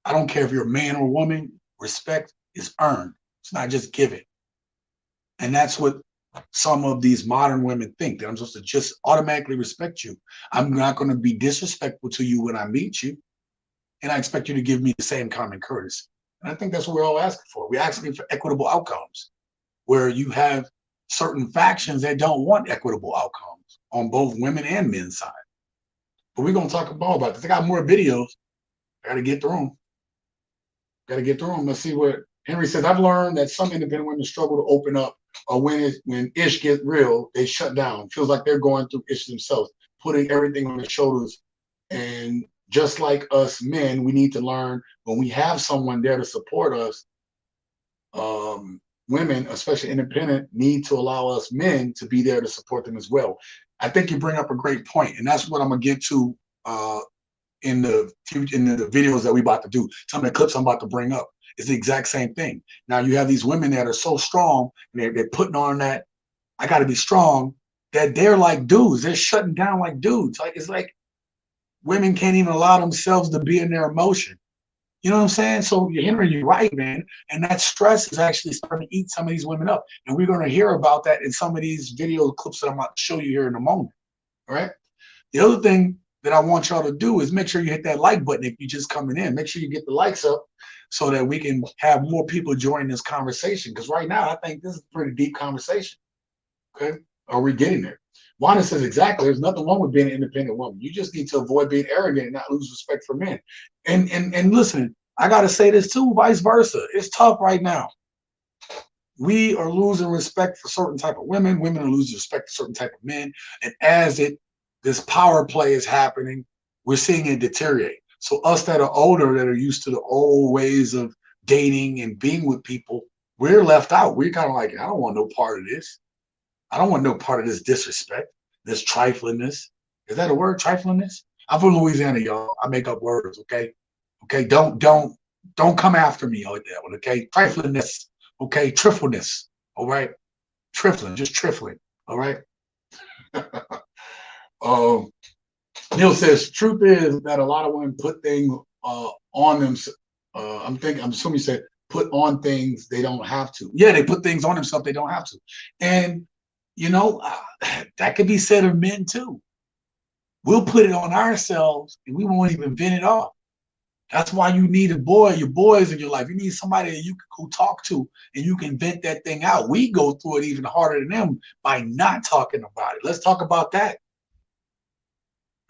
I don't care if you're a man or a woman, respect is earned. It's not just given. And that's what some of these modern women think, that I'm supposed to just automatically respect you. I'm not going to be disrespectful to you when I meet you. And I expect you to give me the same common courtesy. And I think that's what we're all asking for. We're asking for equitable outcomes, where you have certain factions that don't want equitable outcomes on both women and men's side. But we're going to talk more about this. I got more videos. I got to get through them. Got to get through them. Let's see what Henry says. I've learned that some independent women struggle to open up, or when ish gets real, they shut down. Feels like they're going through ish themselves, putting everything on their shoulders. And just like us men, we need to learn when we have someone there to support us. Women, especially independent, need to allow us men to be there to support them as well. I think you bring up a great point, and that's what I'm gonna get to in the videos that we about to do. Some of the clips I'm about to bring up is the exact same thing. Now you have these women that are so strong, and they're putting on that I got to be strong, that they're like dudes. They're shutting down like dudes. Like it's like women can't even allow themselves to be in their emotion. You know what I'm saying? So Henry, you're right, man. And that stress is actually starting to eat some of these women up. And we're going to hear about that in some of these video clips that I'm about to show you here in a moment. All right. The other thing that I want y'all to do is make sure you hit that like button if you're just coming in. Make sure you get the likes up so that we can have more people join this conversation. Because right now, I think this is a pretty deep conversation. Okay. Are we getting there? Wanda says, exactly. There's nothing wrong with being an independent woman. You just need to avoid being arrogant and not lose respect for men. And listen, I got to say this too, vice versa. It's tough right now. We are losing respect for certain type of women. Women are losing respect for certain type of men. And as this power play is happening, we're seeing it deteriorate. So us that are older, that are used to the old ways of dating and being with people, we're left out. We're kind of like, I don't want no part of this. I don't want no part of this disrespect, this triflingness. Is that a word, triflingness? I'm from Louisiana, y'all. I make up words, okay? Okay, don't come after me like that one, okay? Triflingness, okay? Trifleness, all right? Trifling, just trifling, all right? Neil says, truth is that a lot of women put things on them. I'm assuming you said put on things they don't have to. Yeah, they put things on themselves they don't have to. And you know, that could be said of men too. We'll put it on ourselves and we won't even vent it off. That's why you need your boys in your life. You need somebody that you can go talk to and you can vent that thing out. We go through it even harder than them by not talking about it. Let's talk about that.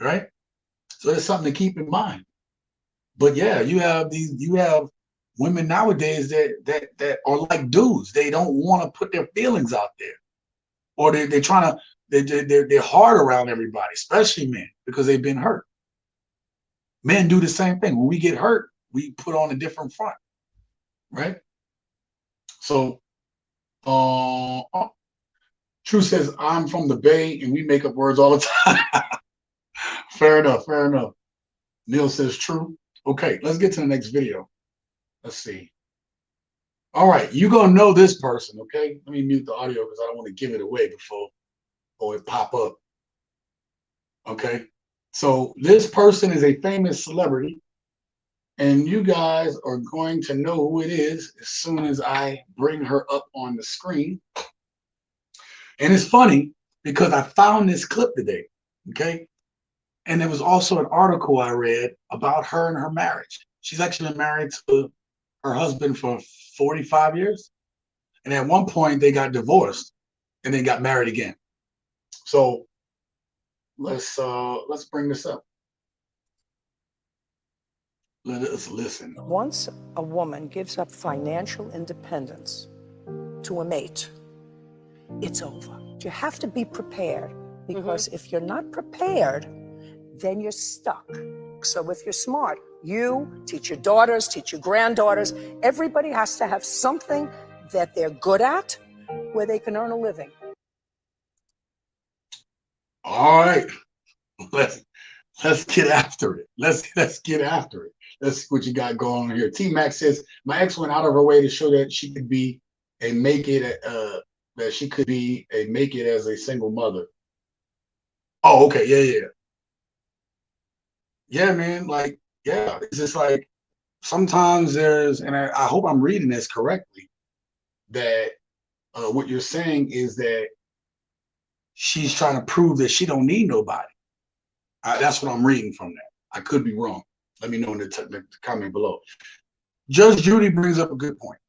Right? So that's something to keep in mind. But yeah, you have women nowadays that are like dudes. They don't want to put their feelings out there. Or they're trying to, they're hard around everybody, especially men, because they've been hurt. Men do the same thing. When we get hurt, we put on a different front, right? So, True says, I'm from the Bay and we make up words all the time. Fair enough, fair enough. Neil says, true. Okay, let's get to the next video. Let's see. All right, you're going to know this person, okay? Let me mute the audio because I don't want to give it away before it pop up. Okay, so this person is a famous celebrity, and you guys are going to know who it is as soon as I bring her up on the screen. And it's funny because I found this clip today. Okay. And there was also an article I read about her and her marriage. She's actually been married to her husband for 45 years. And at one point they got divorced and then got married again. So let's bring this up. Let us listen. Once a woman gives up financial independence to a mate, it's over. You have to be prepared, because if you're not prepared, then you're stuck. So if you're smart, you teach your daughters, teach your granddaughters. Everybody has to have something that they're good at where they can earn a living. All right. Let's get after it. Let's get after it. Let's see what you got going on here. T-Mac says, my ex went out of her way to show that she could be a make it as a single mother. Oh, okay. Yeah. Yeah, man. Like, yeah, it's just like sometimes there's, and I hope I'm reading this correctly, that what you're saying is that she's trying to prove that she don't need nobody. That's what I'm reading from that. I could be wrong. Let me know in the comment below. Judge Judy brings up a good point.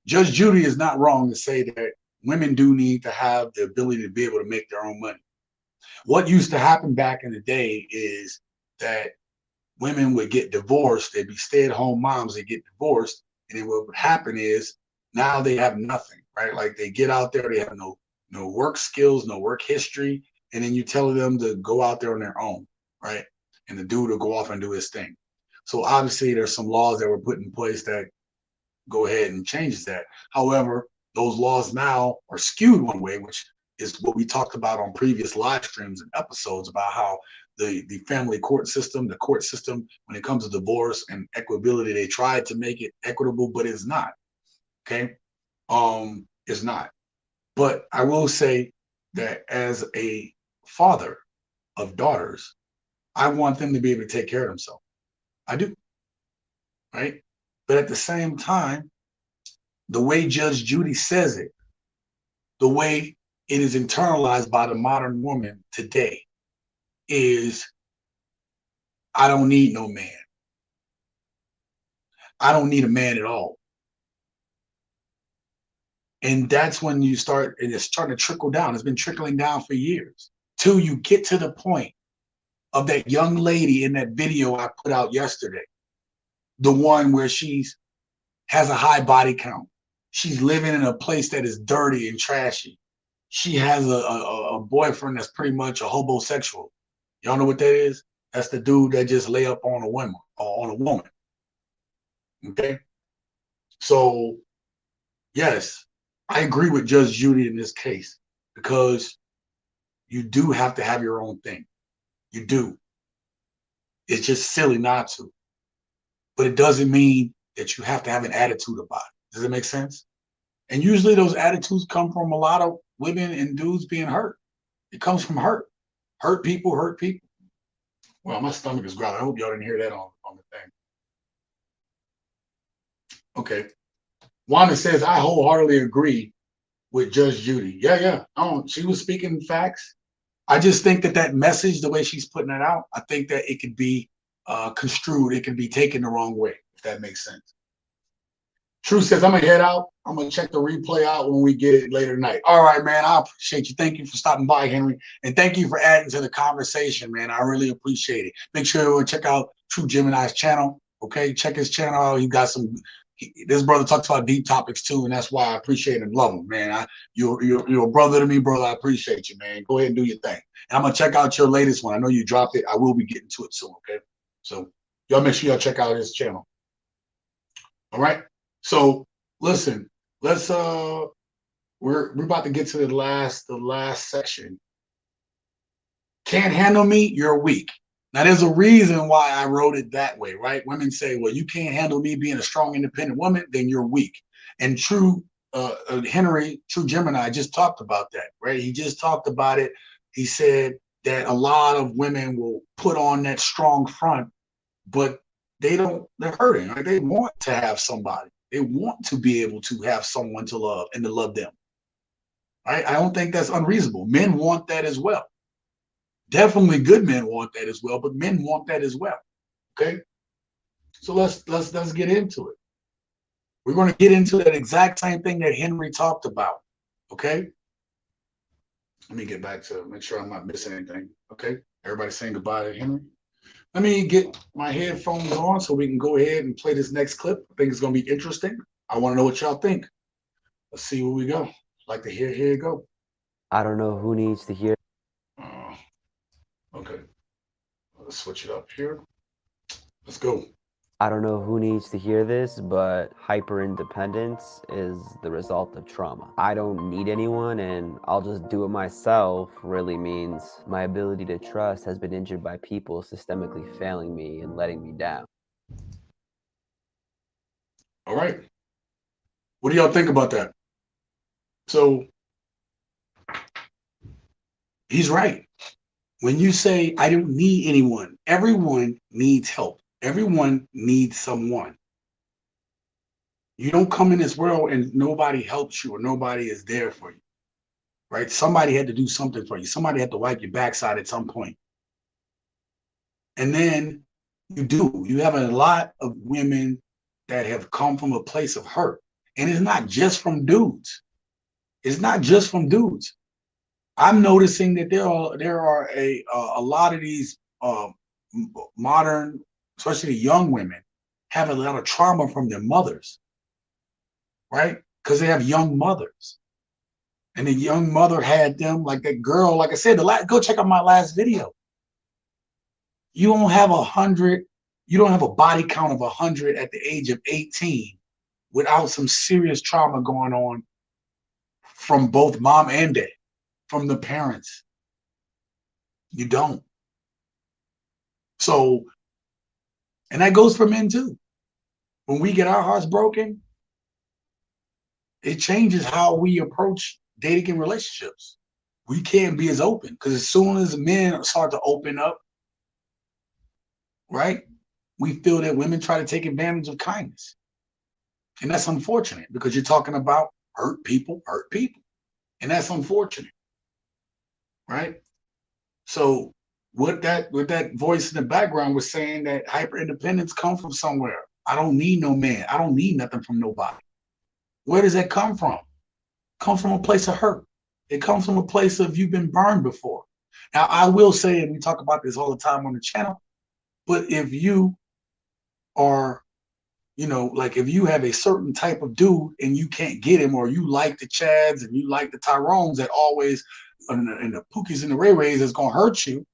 Judge Judy is not wrong to say that women do need to have the ability to be able to make their own money. What used to happen back in the day is that women would get divorced. They'd be stay-at-home moms. They get divorced. And then what would happen is now they have nothing, right? Like they get out there, they have no work skills, no work history. And then you tell them to go out there on their own, right? And the dude will go off and do his thing. So obviously there's some laws that were put in place that go ahead and changes that. However, those laws now are skewed one way, which is what we talked about on previous live streams and episodes about how the family court system, the court system, when it comes to divorce and equitability, they tried to make it equitable, but it's not. Okay. It's not. But I will say that as a father of daughters, I want them to be able to take care of themselves. I do. Right. But at the same time, the way Judge Judy says it, the way it is internalized by the modern woman today is, I don't need no man. I don't need a man at all. And that's when you start, and it's starting to trickle down. It's been trickling down for years till you get to the point of that young lady in that video I put out yesterday. The one where has a high body count. She's living in a place that is dirty and trashy. She has a boyfriend that's pretty much a homosexual. Y'all know what that is? That's the dude that just lay up on a woman or on a woman. Okay? So, yes, I agree with Judge Judy in this case, because you do have to have your own thing. You do. It's just silly not to. But it doesn't mean that you have to have an attitude about it. Does it make sense? And usually those attitudes come from a lot of women and dudes being hurt. It comes from hurt. Hurt people hurt people. Well, my stomach is growling. I hope y'all didn't hear that on the thing. Okay. Wanda says, I wholeheartedly agree with Judge Judy. Yeah. She was speaking facts. I just think that message, the way she's putting it out, I think that it could be construed. It can be taken the wrong way, if that makes sense. True says, I'm going to head out. I'm going to check the replay out when we get it later tonight. All right, man. I appreciate you. Thank you for stopping by, Henry. And thank you for adding to the conversation, man. I really appreciate it. Make sure to check out True Gemini's channel. Okay. Check his channel out. He got this brother talks about deep topics too. And that's why I appreciate and love him, man. You're a brother to me, brother. I appreciate you, man. Go ahead and do your thing. And I'm going to check out your latest one. I know you dropped it. I will be getting to it soon. Okay. So y'all make sure y'all check out his channel. All right. So listen, let's we're about to get to the last section. Can't handle me, you're weak. Now there's a reason why I wrote it that way, right? Women say, well, you can't handle me being a strong, independent woman, then you're weak. And True Gemini just talked about that, right? He just talked about it. He said that a lot of women will put on that strong front, but they're hurting, right? They want to have somebody. They want to be able to have someone to love and to love them. Right? I don't think that's unreasonable. Men want that as well. Definitely good men want that as well, but men want that as well. Okay. So let's get into it. We're going to get into that exact same thing that Henry talked about. Okay. Let me get back to make sure I'm not missing anything. Okay. Everybody saying goodbye to Henry. Let me get my headphones on so we can go ahead and play this next clip. I think it's going to be interesting. I want to know what y'all think. Let's see where we go. I'd like to hear it go. I don't know who needs to hear. Okay. Let's switch it up here. Let's go. I don't know who needs to hear this, but hyper-independence is the result of trauma. I don't need anyone and I'll just do it myself really means my ability to trust has been injured by people systemically failing me and letting me down. All right. What do y'all think about that? So he's right. When you say, I don't need anyone, everyone needs help. Everyone needs someone. You don't come in this world and nobody helps you or nobody is there for you, right? Somebody had to do something for you. Somebody had to wipe your backside at some point. And then you have a lot of women that have come from a place of hurt. And it's not just from dudes. It's not just from dudes. I'm noticing that there are a lot of these modern, especially young women, have a lot of trauma from their mothers, right? Because they have young mothers, and the young mother had them like that girl. Like I said, go check out my last video. You don't have 100. You don't have a body count of 100 at the age of 18 without some serious trauma going on from both mom and dad, from the parents. You don't. So, and that goes for men too. When we get our hearts broken, it changes how we approach dating and relationships. We can't be as open because as soon as men start to open up, right, we feel that women try to take advantage of kindness. And that's unfortunate because you're talking about hurt people. And that's unfortunate, right? So with that voice in the background was saying that hyper independence comes from somewhere. I don't need no man. I don't need nothing from nobody. Where does that come from? Come from a place of hurt. It comes from a place of you've been burned before. Now, I will say, and we talk about this all the time on the channel, but if you are, like if you have a certain type of dude and you can't get him, or you like the Chads and you like the Tyrones that always, and the Pookies and the Ray Rays that's going to hurt you,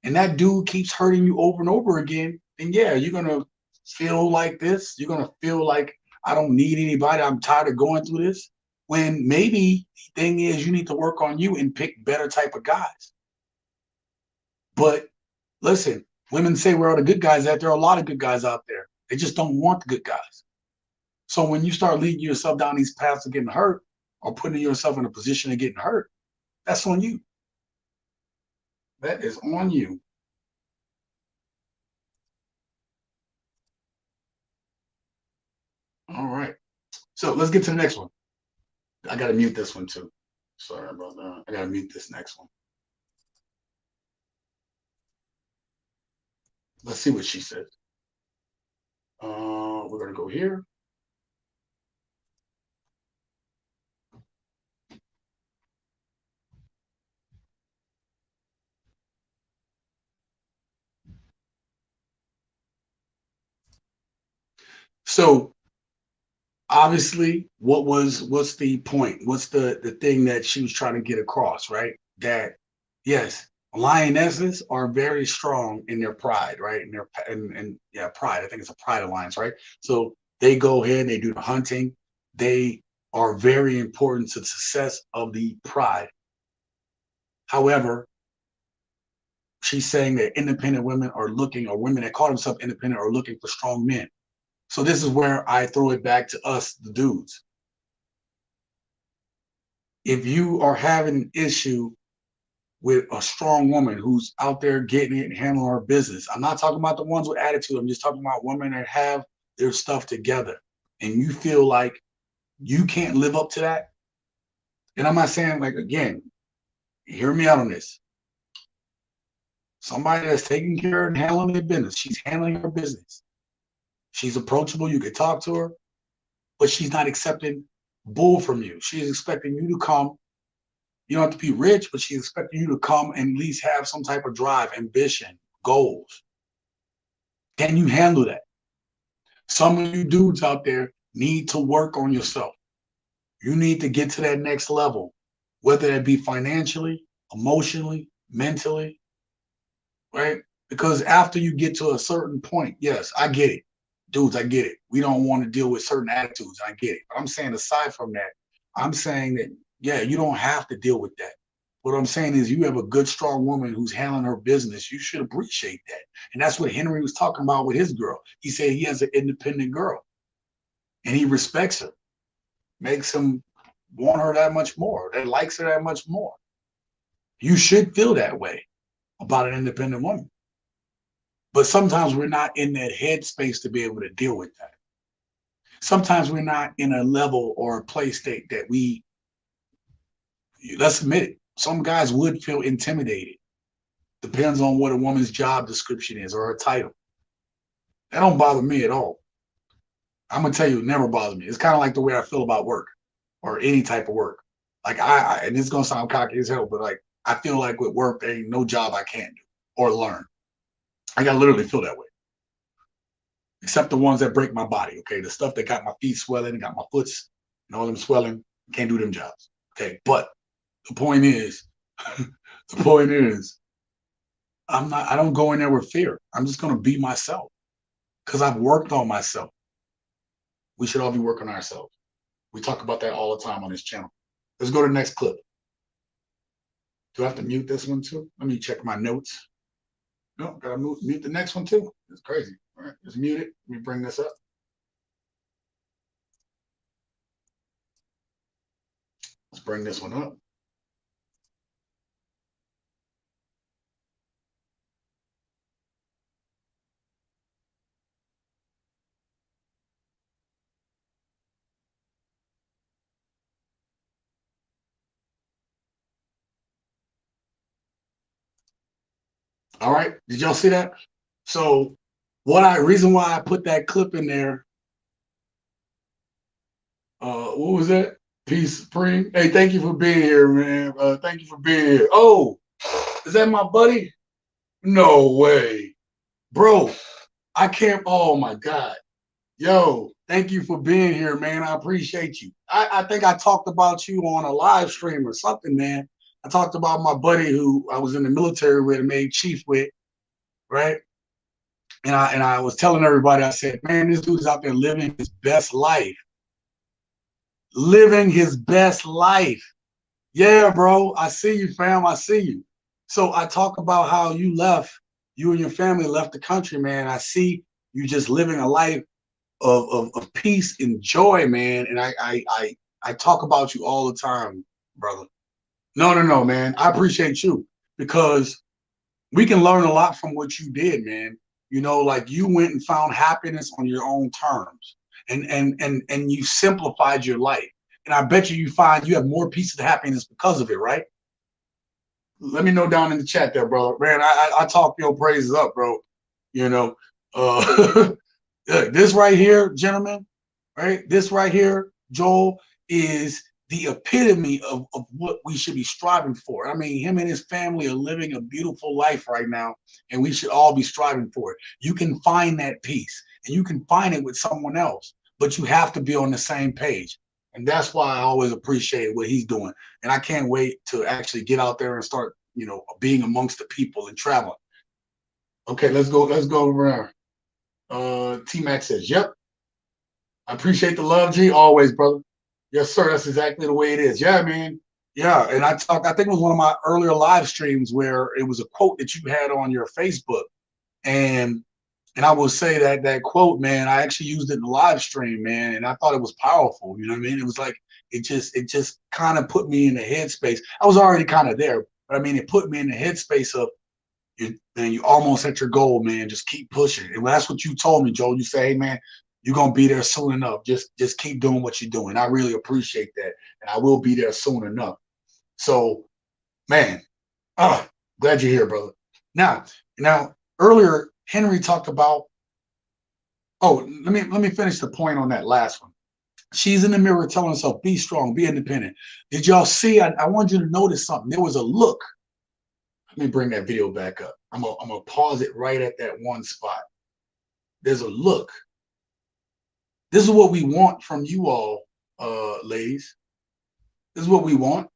and that dude keeps hurting you over and over again, then yeah, you're going to feel like this. You're going to feel like, I don't need anybody. I'm tired of going through this. When maybe the thing is you need to work on you and pick better type of guys. But listen, women say where are the good guys at? There are a lot of good guys out there. They just don't want the good guys. So when you start leading yourself down these paths of getting hurt or putting yourself in a position of getting hurt, that's on you. That is on you. All right. So let's get to the next one. I got to mute this one too. Sorry about that. I got to mute this next one. Let's see what she said. We're going to go here. So obviously, what's the point? What's the thing that she was trying to get across, right? That yes, lionesses are very strong in their pride, right? And pride. I think it's a pride alliance, right? So they go ahead, they do the hunting. They are very important to the success of the pride. However, she's saying that independent women are looking, or women that call themselves independent are looking for strong men. So this is where I throw it back to us, the dudes. If you are having an issue with a strong woman who's out there getting it and handling her business, I'm not talking about the ones with attitude. I'm just talking about women that have their stuff together, and you feel like you can't live up to that. And I'm not saying, like, again, hear me out on this. Somebody that's taking care and handling their business. She's handling her business. She's approachable. You can talk to her, but she's not accepting bull from you. She's expecting you to come. You don't have to be rich, but she's expecting you to come and at least have some type of drive, ambition, goals. Can you handle that? Some of you dudes out there need to work on yourself. You need to get to that next level, whether it be financially, emotionally, mentally, right? Because after you get to a certain point, yes, I get it. Dudes, I get it. We don't want to deal with certain attitudes. I get it. But I'm saying aside from that, I'm saying that, yeah, you don't have to deal with that. What I'm saying is you have a good, strong woman who's handling her business. You should appreciate that. And that's what Henry was talking about with his girl. He said he has an independent girl and he respects her, makes him want her that much more, that likes her that much more. You should feel that way about an independent woman. But sometimes we're not in that headspace to be able to deal with that. Sometimes we're not in a level or a place state that let's admit it, some guys would feel intimidated. Depends on what a woman's job description is or her title. That don't bother me at all. I'm gonna tell you, it never bothers me. It's kind of like the way I feel about work or any type of work. Like and it's gonna sound cocky as hell, but like I feel like with work, there ain't no job I can't do or learn. I gotta literally feel that way. Except the ones that break my body, okay? The stuff that got my feet swelling, got my foots and all them swelling, can't do them jobs. Okay, but the point is, I don't go in there with fear. I'm just gonna be myself because I've worked on myself. We should all be working on ourselves. We talk about that all the time on this channel. Let's go to the next clip. Do I have to mute this one too? Let me check my notes. No, gotta mute the next one too. It's crazy. All right, just mute it. Let me bring this up. Let's bring this one up. All right, did y'all see that? So reason why I put that clip in there, what was that? Peace Supreme. Hey, thank you for being here, man. Thank you for being here. Oh, is that my buddy? No way. Bro, I can't, oh my God. Yo, thank you for being here, man. I appreciate you. I think I talked about you on a live stream or something, man. I talked about my buddy who I was in the military with and made chief with, right? And I was telling everybody, I said, man, this dude's out there living his best life. Living his best life. Yeah, bro. I see you, fam. I see you. So I talk about how you and your family left the country, man. I see you just living a life of peace and joy, man. And I talk about you all the time, brother. No, man. I appreciate you because we can learn a lot from what you did, man. You know, like you went and found happiness on your own terms and you simplified your life. And I bet you find you have more peace and happiness because of it, right? Let me know down in the chat there, brother. Man, I talk your praises up, bro. You know, this right here, gentlemen, right? This right here, Joel, is the epitome of what we should be striving for. I mean, him and his family are living a beautiful life right now, and we should all be striving for it. You can find that peace, and you can find it with someone else, but you have to be on the same page. And that's why I always appreciate what he's doing. And I can't wait to actually get out there and start, you know, being amongst the people and traveling. Okay, let's go around. T-Mac says, yep. I appreciate the love, G. Always, brother. Yes, sir. That's exactly the way it is. Yeah, man. Yeah. And I think it was one of my earlier live streams where it was a quote that you had on your Facebook. And I will say that quote, man, I actually used it in the live stream, man. And I thought it was powerful. You know what I mean? It was like, it just kind of put me in the headspace. I was already kind of there, but I mean, it put me in the headspace of, you almost at your goal, man. Just keep pushing. And that's what you told me, Joe. You say, hey, man, you're going to be there soon enough. Just keep doing what you're doing. I really appreciate that. And I will be there soon enough. So, man, glad you're here, brother. Now, earlier Henry talked about. Oh, let me finish the point on that last one. She's in the mirror telling herself, "Be strong, be independent." Did y'all see? I want you to notice something. There was a look. Let me bring that video back up. I'm gonna pause it right at that one spot. There's a look. This is what we want from you all, ladies. This is what we want.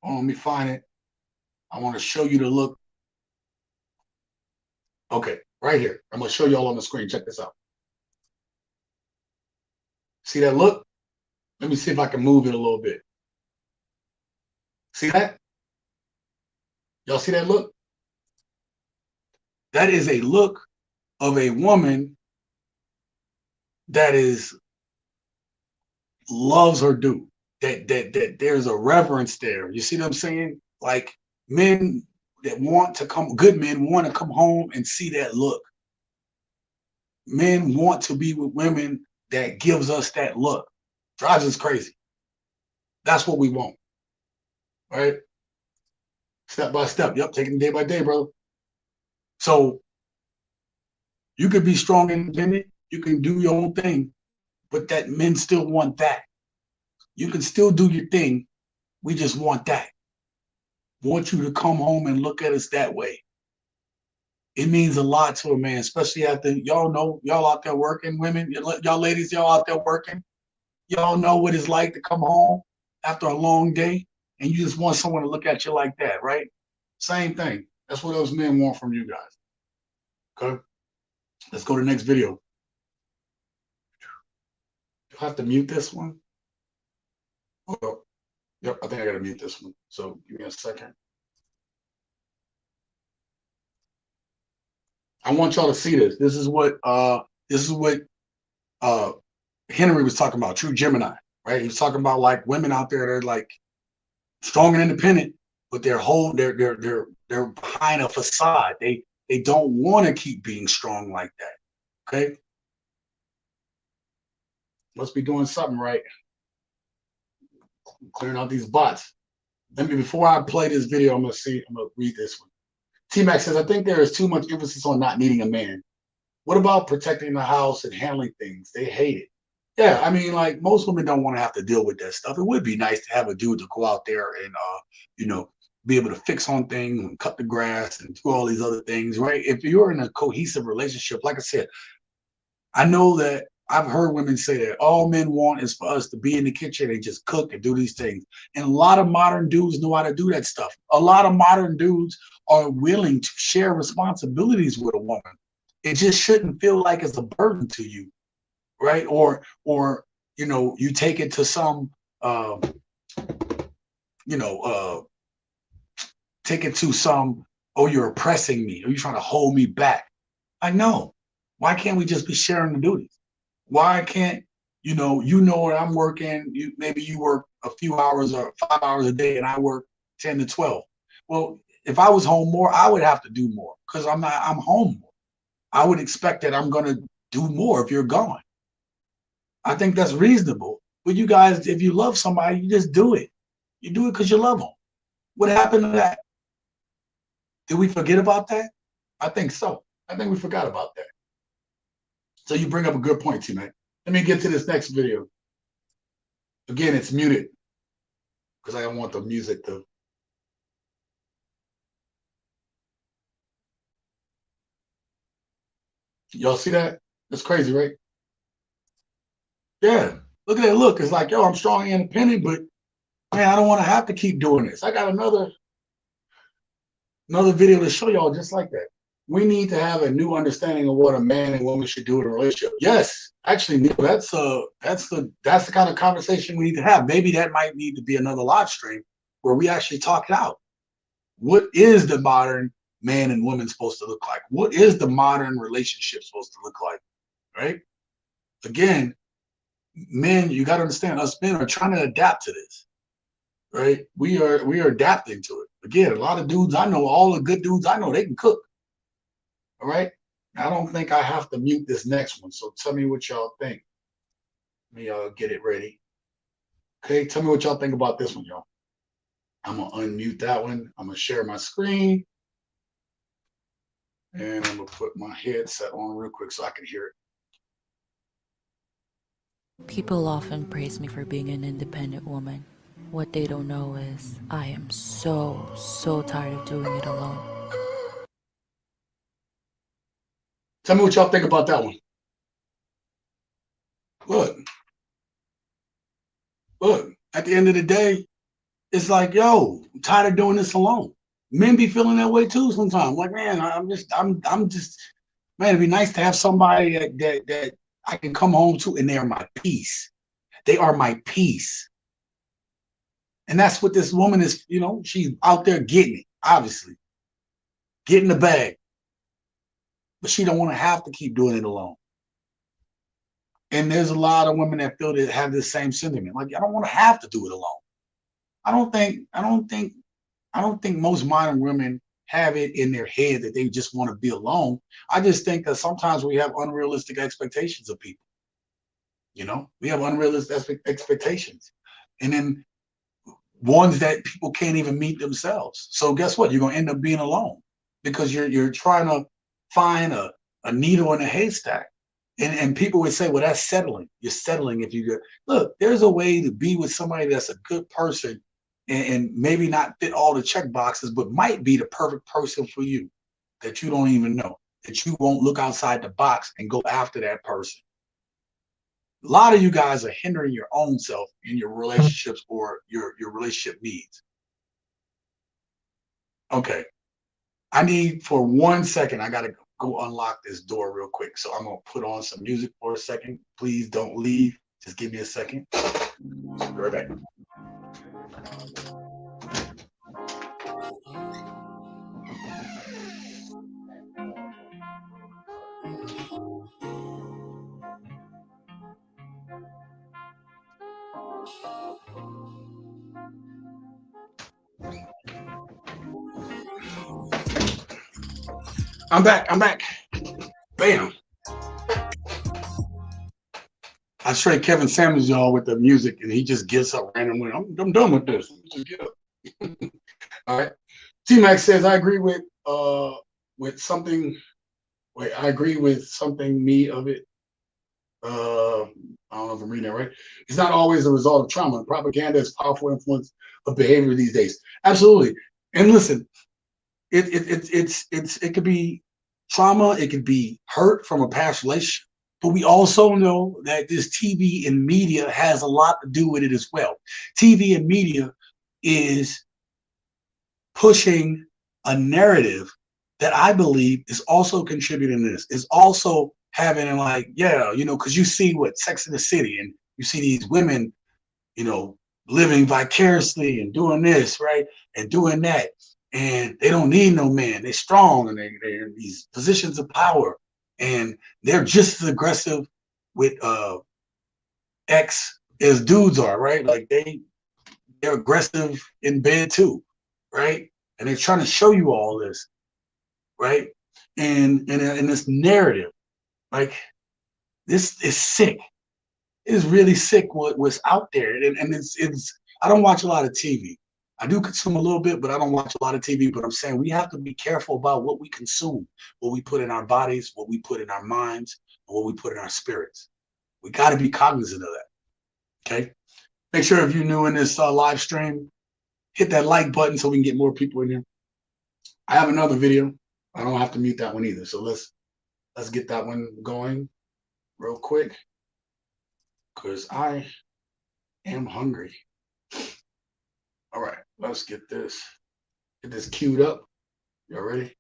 Oh, let me find it. I want to show you the look. Okay, right here. I'm gonna show you all on the screen. Check this out. See that look? Let me see if I can move it a little bit. See that? Y'all see that look? That is a look of a woman that loves her dude. That there's a reverence there. You see what I'm saying? Like men that want to come, good men want to come home and see that look. Men want to be with women that gives us that look. Drives us crazy. That's what we want. Right? Step by step. Yep, taking it day by day, bro. So you could be strong and independent. You can do your own thing, but that men still want that. You can still do your thing. We just want that. Want you to come home and look at us that way. It means a lot to a man, especially after y'all know, y'all out there working, women, y'all ladies, y'all out there working. Y'all know what it's like to come home after a long day and you just want someone to look at you like that, right? Same thing. That's what those men want from you guys. Okay? Let's go to the next video. Do I have to mute this one? Oh, yep, I think I gotta mute this one. So give me a second. I want y'all to see this. This is what Henry was talking about, true Gemini, right? He was talking about like women out there that are like strong and independent, but they're behind a facade. They don't want to keep being strong like that. Okay. Must be doing something right. Clearing out these bots. Before I play this video, I'm gonna read this one. T-Mac says, I think there is too much emphasis on not needing a man. What about protecting the house and handling things? They hate it. Yeah, I mean, like most women don't want to have to deal with that stuff. It would be nice to have a dude to go out there and be able to fix on things and cut the grass and do all these other things, right? If you're in a cohesive relationship, like I said, I know that I've heard women say that all men want is for us to be in the kitchen and just cook and do these things. And a lot of modern dudes know how to do that stuff. A lot of modern dudes are willing to share responsibilities with a woman. It just shouldn't feel like it's a burden to you, right? Or you take it to some take it to some, oh, you're oppressing me, or you're trying to hold me back. I know. Why can't we just be sharing the duties? Why can't, where I'm working, maybe you work a few hours or 5 hours a day and I work 10 to 12. Well, if I was home more, I would have to do more because I'm home more. I would expect that I'm going to do more if you're gone. I think that's reasonable. But you guys, if you love somebody, you just do it. You do it because you love them. What happened to that? Did we forget about that? I think so. I think we forgot about that. So you bring up a good point, T-Mac. Let me get to this next video. Again, it's muted because I don't want the music to. Y'all see that? That's crazy, right? Yeah. Look at that look. It's like, yo, I'm strong and independent, but man, I don't want to have to keep doing this. I got another video to show y'all just like that. We need to have a new understanding of what a man and woman should do in a relationship. Yes, actually, Neil, that's the kind of conversation we need to have. Maybe that might need to be another live stream where we actually talk it out. What is the modern man and woman supposed to look like? What is the modern relationship supposed to look like? Right? Again, men, you got to understand, us men are trying to adapt to this. Right? We are adapting to it. Again, a lot of dudes I know, all the good dudes I know, they can cook. All right. I don't think I have to mute this next one. So tell me what y'all think. Let me get it ready. Okay. Tell me what y'all think about this one, y'all. I'm going to unmute that one. I'm going to share my screen. And I'm gonna put my headset on real quick so I can hear it. People often praise me for being an independent woman. What they don't know is I am so tired of doing it alone. Tell me what y'all think about that one. Look, at the end of the day, it's like, yo, I'm tired of doing this alone. Men be feeling that way too sometimes. Like, man, I'm just, man, it'd be nice to have somebody that I can come home to and they're my peace. They are my peace. And that's what this woman is, you know, she's out there getting it, obviously. Getting the bag. But she don't want to have to keep doing it alone. And there's a lot of women that feel that have this same sentiment. Like, I don't want to have to do it alone. I don't think most modern women have it in their head that they just want to be alone. I just think that sometimes we have unrealistic expectations of people. You know, we have unrealistic expectations. And then ones that people can't even meet themselves. So guess what? You're gonna end up being alone because you're trying to find a needle in a haystack. And people would say, well, that's settling. You're settling if you go. Look, there's a way to be with somebody that's a good person and maybe not fit all the check boxes, but might be the perfect person for you that you don't even know, that you won't look outside the box and go after that person. A lot of you guys are hindering your own self in your relationships or your relationship needs. Okay. I need for 1 second, I got to go unlock this door real quick. So I'm going to put on some music for a second. Please don't leave. Just give me a second. Be right back. I'm back. Bam. I straight Kevin Samuels y'all with the music and he just gets up randomly. I'm done with this. Just get up. All right. T-Max says, I agree with something. Wait, I agree with something me of it. I don't know if I'm reading that right. It's not always a result of trauma. Propaganda is powerful influence of behavior these days. Absolutely. And listen, it could be trauma, it could be hurt from a past relationship. But we also know that this TV and media has a lot to do with it as well. TV and media is pushing a narrative that I believe is also contributing to this, is also having like, yeah, you know, because you see what Sex in the City and you see these women, you know, living vicariously and doing this, right? And doing that. And they don't need no man. They're strong and they're in these positions of power. And they're just as aggressive with X as dudes are, right? Like they're aggressive in bed too, right? And they're trying to show you all this, right? And in this narrative, like this is sick. It is really sick what's out there. And it's I don't watch a lot of TV. I do consume a little bit, but I don't watch a lot of TV. But I'm saying we have to be careful about what we consume, what we put in our bodies, what we put in our minds, and what we put in our spirits. We got to be cognizant of that. Okay. Make sure if you're new in this live stream, hit that like button so we can get more people in here. I have another video. I don't have to mute that one either. So let's get that one going real quick because I am hungry. All right, let's get this queued up. Y'all ready?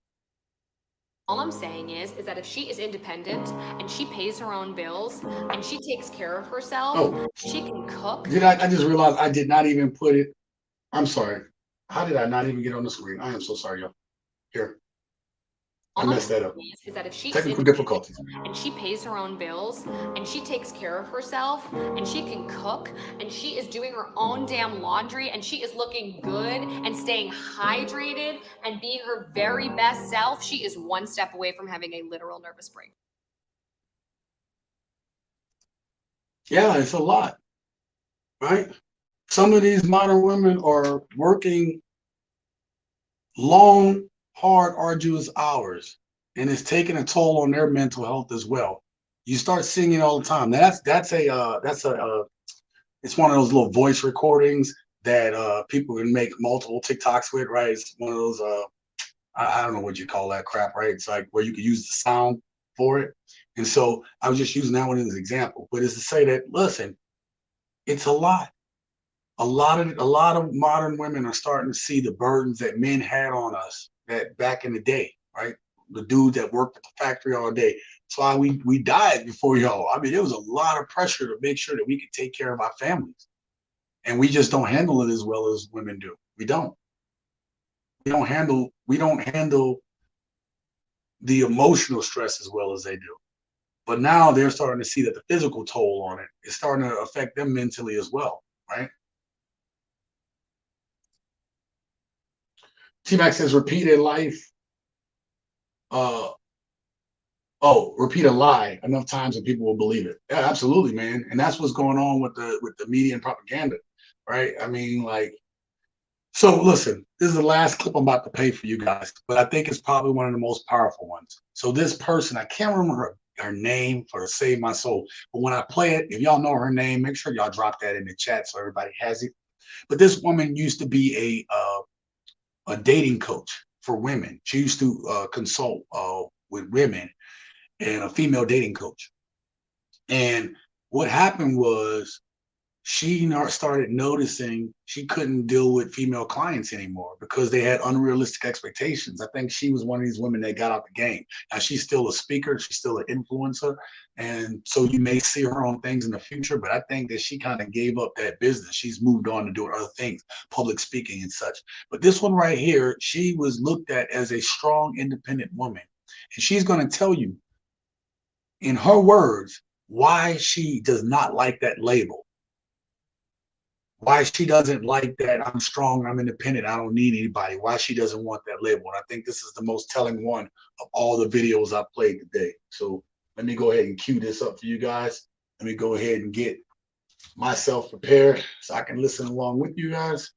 All I'm saying is that if she is independent and she pays her own bills and she takes care of herself, she can cook. I just realized I did not even put it. I'm sorry. How did I not even get on the screen? I am so sorry, y'all. Here. I messed that up. Is that if she Technical difficulties. And she pays her own bills and she takes care of herself and she can cook and she is doing her own damn laundry and she is looking good and staying hydrated and being her very best self, she is one step away from having a literal nervous break. Yeah, it's a lot, right? Some of these modern women are working long, hard, arduous hours and it's taking a toll on their mental health as well. You start seeing it all the time. Now it's one of those little voice recordings that people can make multiple TikToks with, right? It's one of those I don't know what you call that crap, right? It's like where you can use the sound for it. And so I was just using that one as an example, but it's to say that, listen, it's a lot. A lot of modern women are starting to see the burdens that men had on us that back in the day, right? The dude that worked at the factory all day. That's why we died before y'all. I mean, there was a lot of pressure to make sure that we could take care of our families. And we just don't handle it as well as women do. We don't. We don't handle the emotional stress as well as they do. But now they're starting to see that the physical toll on it is starting to affect them mentally as well, right? T-Mac says repeated life. Repeat a lie enough times and people will believe it. Yeah, absolutely, man. And that's what's going on with the media and propaganda, right? I mean, like, so listen, this is the last clip I'm about to play for you guys, but I think it's probably one of the most powerful ones. So this person, I can't remember her name for to save my soul, but when I play it, if y'all know her name, make sure y'all drop that in the chat so everybody has it. But this woman used to be a dating coach for women. She used to consult with women and a female dating coach. And what happened was she started noticing she couldn't deal with female clients anymore because they had unrealistic expectations. I think she was one of these women that got out the game. Now she's still a speaker, she's still an influencer, and so you may see her on things in the future, but I think that she kind of gave up that business. She's moved on to doing other things, public speaking and such. But this one right here, she was looked at as a strong, independent woman. And she's going to tell you, in her words, why she does not like that label. Why she doesn't like that I'm strong, I'm independent, I don't need anybody. Why she doesn't want that label. And I think this is the most telling one of all the videos I played today. So let me go ahead and cue this up for you guys. Let me go ahead and get myself prepared so I can listen along with you guys.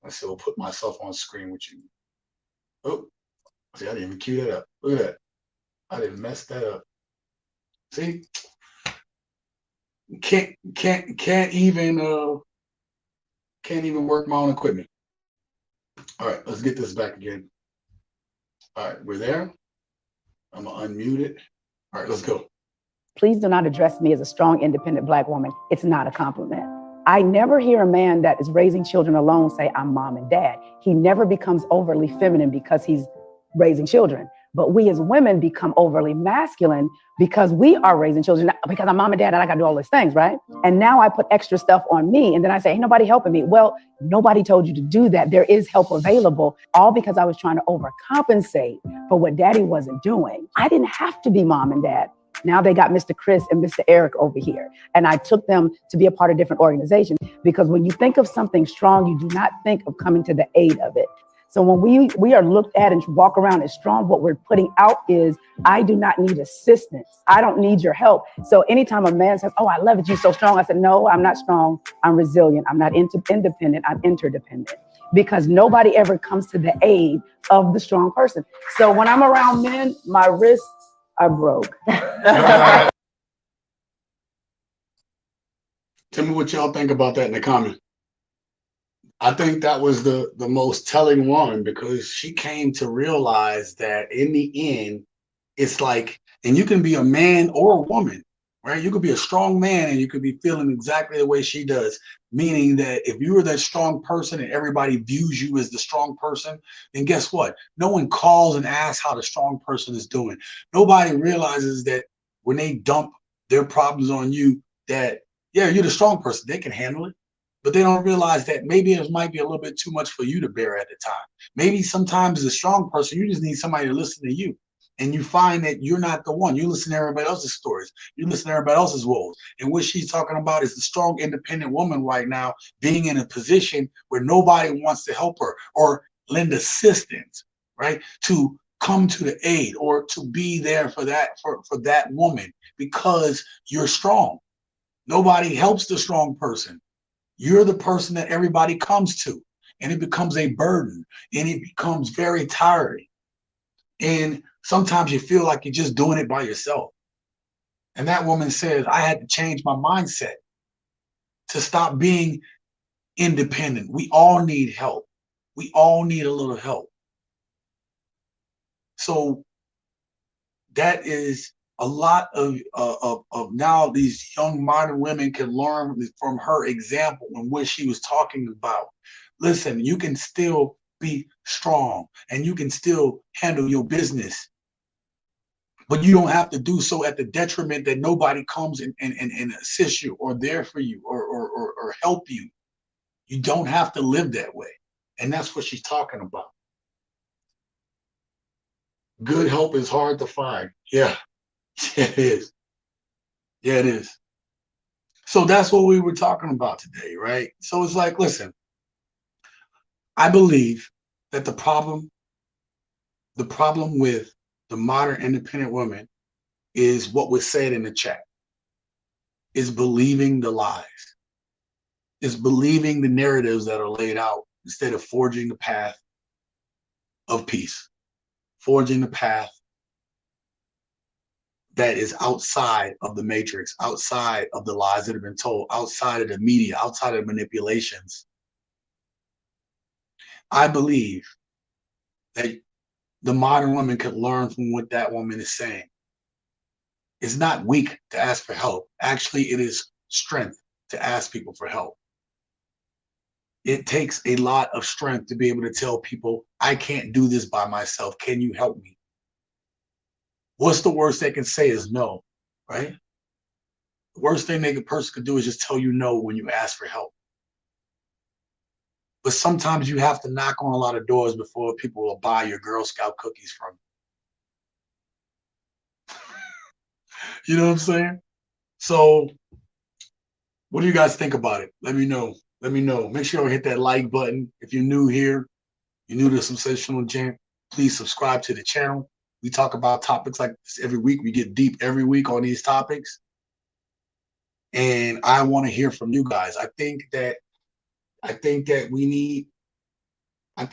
I still put myself on screen with you. Oh, see, I didn't even cue that up. Look at that. I didn't mess that up. See? Can't even work my own equipment. All right, let's get this back again. All right, we're there. I'm gonna unmute it. All right, let's go. Please do not address me as a strong, independent Black woman. It's not a compliment. I never hear a man that is raising children alone say, I'm mom and dad. He never becomes overly feminine because he's raising children. But we as women become overly masculine because we are raising children, because I'm mom and dad and I gotta do all these things, right? And now I put extra stuff on me and then I say, ain't nobody helping me. Well, nobody told you to do that. There is help available, all because I was trying to overcompensate for what daddy wasn't doing. I didn't have to be mom and dad. Now they got Mr. Chris and Mr. Eric over here. And I took them to be a part of different organizations because when you think of something strong, you do not think of coming to the aid of it. So when we are looked at and walk around as strong, what we're putting out is, I do not need assistance. I don't need your help. So anytime a man says, oh, I love it, you're so strong. I said, no, I'm not strong. I'm resilient. I'm not independent. I'm interdependent. Because nobody ever comes to the aid of the strong person. So when I'm around men, my wrists are broke. Tell me what y'all think about that in the comments. I think that was the most telling one because she came to realize that in the end, it's like, and you can be a man or a woman, right? You could be a strong man and you could be feeling exactly the way she does. Meaning that if you are that strong person and everybody views you as the strong person, then guess what? No one calls and asks how the strong person is doing. Nobody realizes that when they dump their problems on you, that, yeah, you're the strong person. They can handle it. But they don't realize that maybe it might be a little bit too much for you to bear at the time. Maybe sometimes as a strong person, you just need somebody to listen to you. And you find that you're not the one. You listen to everybody else's stories. You listen to everybody else's woes. And what she's talking about is the strong, independent woman right now being in a position where nobody wants to help her or lend assistance, right? To come to the aid or to be there for that woman because you're strong. Nobody helps the strong person. You're the person that everybody comes to, and it becomes a burden and it becomes very tiring. And Sometimes you feel like you're just doing it by yourself. And that woman says, I had to change my mindset to stop being independent. We all need help. We all need a little help. So that is a lot of now these young modern women can learn from her example and what she was talking about. Listen, you can still be strong and you can still handle your business, but you don't have to do so at the detriment that nobody comes and assist you or there for you or help you. You don't have to live that way. And that's what she's talking about. Good help is hard to find. Yeah, it is. Yeah, it is. So that's what we were talking about today, right? So it's like, listen, I believe that the problem with the modern independent woman is what was said in the chat, is believing the lies, is believing the narratives that are laid out instead of forging the path of peace, forging the path that is outside of the matrix, outside of the lies that have been told, outside of the media, outside of manipulations. I believe that the modern woman could learn from what that woman is saying. It's not weak to ask for help. Actually, it is strength to ask people for help. It takes a lot of strength to be able to tell people, I can't do this by myself. Can you help me? What's the worst they can say is no, right? The worst thing a person could do is just tell you no when you ask for help. But sometimes you have to knock on a lot of doors before people will buy your Girl Scout cookies from you. You know what I'm saying? So what do you guys think about it? Let me know. Let me know. Make sure you hit that like button. If you're new here, you're new to Simsational Gent, please subscribe to the channel. We talk about topics like this every week. We get deep every week on these topics. And I want to hear from you guys. I think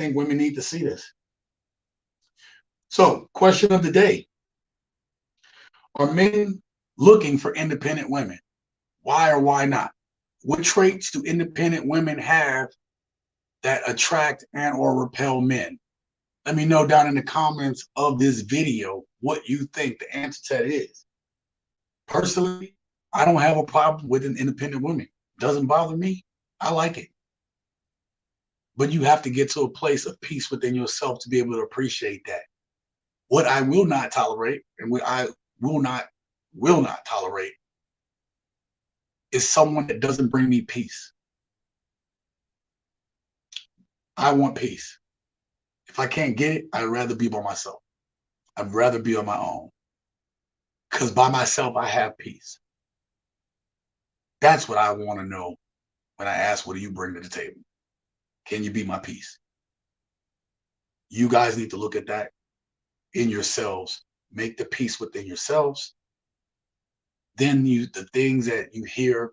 women need to see this. So, question of the day. Are men looking for independent women? Why or why not? What traits do independent women have that attract and or repel men? Let me know down in the comments of this video what you think the answer to that is. Personally, I don't have a problem with an independent woman. Doesn't bother me. I like it. But you have to get to a place of peace within yourself to be able to appreciate that. What I will not tolerate and what I will not tolerate is someone that doesn't bring me peace. I want peace. If I can't get it, I'd rather be by myself. I'd rather be on my own. Because by myself, I have peace. That's what I want to know when I ask, what do you bring to the table? Can you be my peace? You guys need to look at that in yourselves. Make the peace within yourselves. Then the things that you hear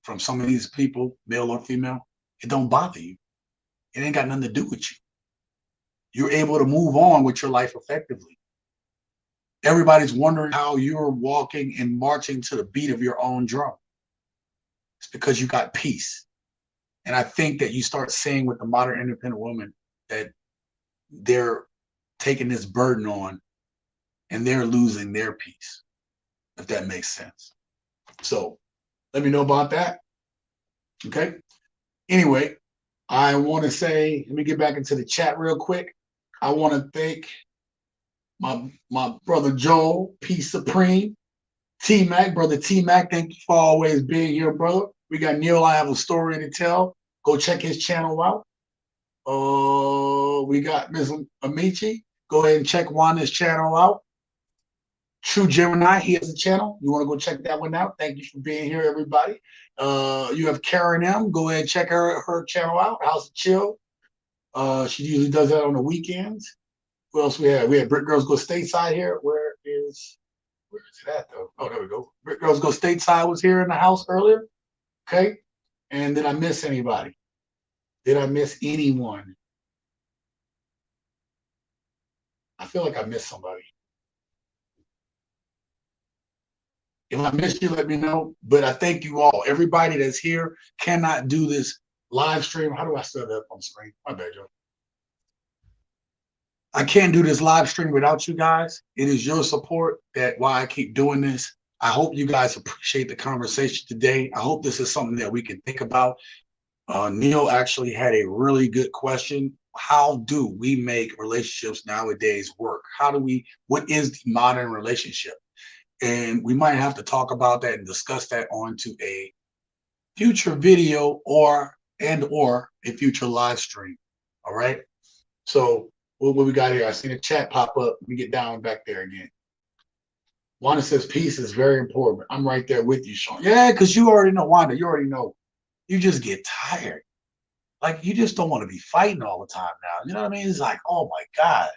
from some of these people, male or female, it don't bother you. It ain't got nothing to do with you. You're able to move on with your life effectively. Everybody's wondering how you're walking and marching to the beat of your own drum. It's because you got peace. And I think that you start seeing with the modern independent woman that they're taking this burden on and they're losing their peace, if that makes sense. So let me know about that. Okay. Anyway, I want to say, let me get back into the chat real quick. I want to thank my brother Joel, Peace Supreme, T-Mac, brother T-Mac, thank you for always being here, brother. We got Neil, I have a story to tell. Go check his channel out. We got Ms. Amici. Go ahead and check Wanda's channel out. True Gemini, he has a channel. You want to go check that one out. Thank you for being here, everybody. You have Karen M. Go ahead and check her channel out, House of Chill. She usually does that on the weekends. What else we have? We have Brick Girls Go Stateside here. Where is it at, though? Oh, there we go. Brick Girls Go Stateside was here in the house earlier. Okay. And did I miss anybody? Did I miss anyone? I feel like I missed somebody. If I missed you, let me know. But I thank you all. Everybody that's here cannot do this live stream. How do I set it up on the screen? My bad, Joe. I can't do this live stream without you guys. It is your support that why I keep doing this. I hope you guys appreciate the conversation today. I hope this is something that we can think about. Neil actually had a really good question. How do we make relationships nowadays work? What is the modern relationship? And we might have to talk about that and discuss that onto a future video or a future live stream. All right. So what we got here? I seen a chat pop up. Let me get down back there again. Wanda says peace is very important. I'm right there with you, Sean. Yeah, because you already know, Wanda, you already know. You just get tired. Like, you just don't want to be fighting all the time now. You know what I mean? It's like, oh my God.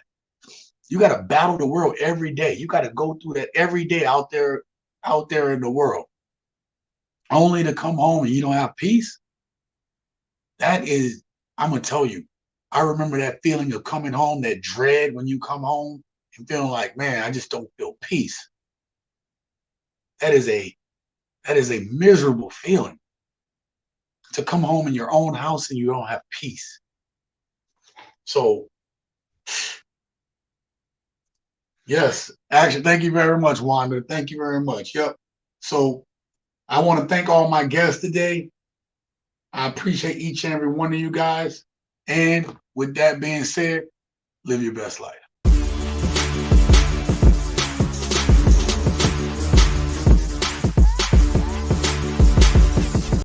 You got to battle the world every day. You got to go through that every day out there in the world. Only to come home and you don't have peace. That is, I'm going to tell you, I remember that feeling of coming home, that dread when you come home and feeling like, man, I just don't feel peace. That is a miserable feeling to come home in your own house and you don't have peace. So, yes, actually, thank you very much, Wanda. Thank you very much. Yep. So I want to thank all my guests today. I appreciate each and every one of you guys. And with that being said, live your best life.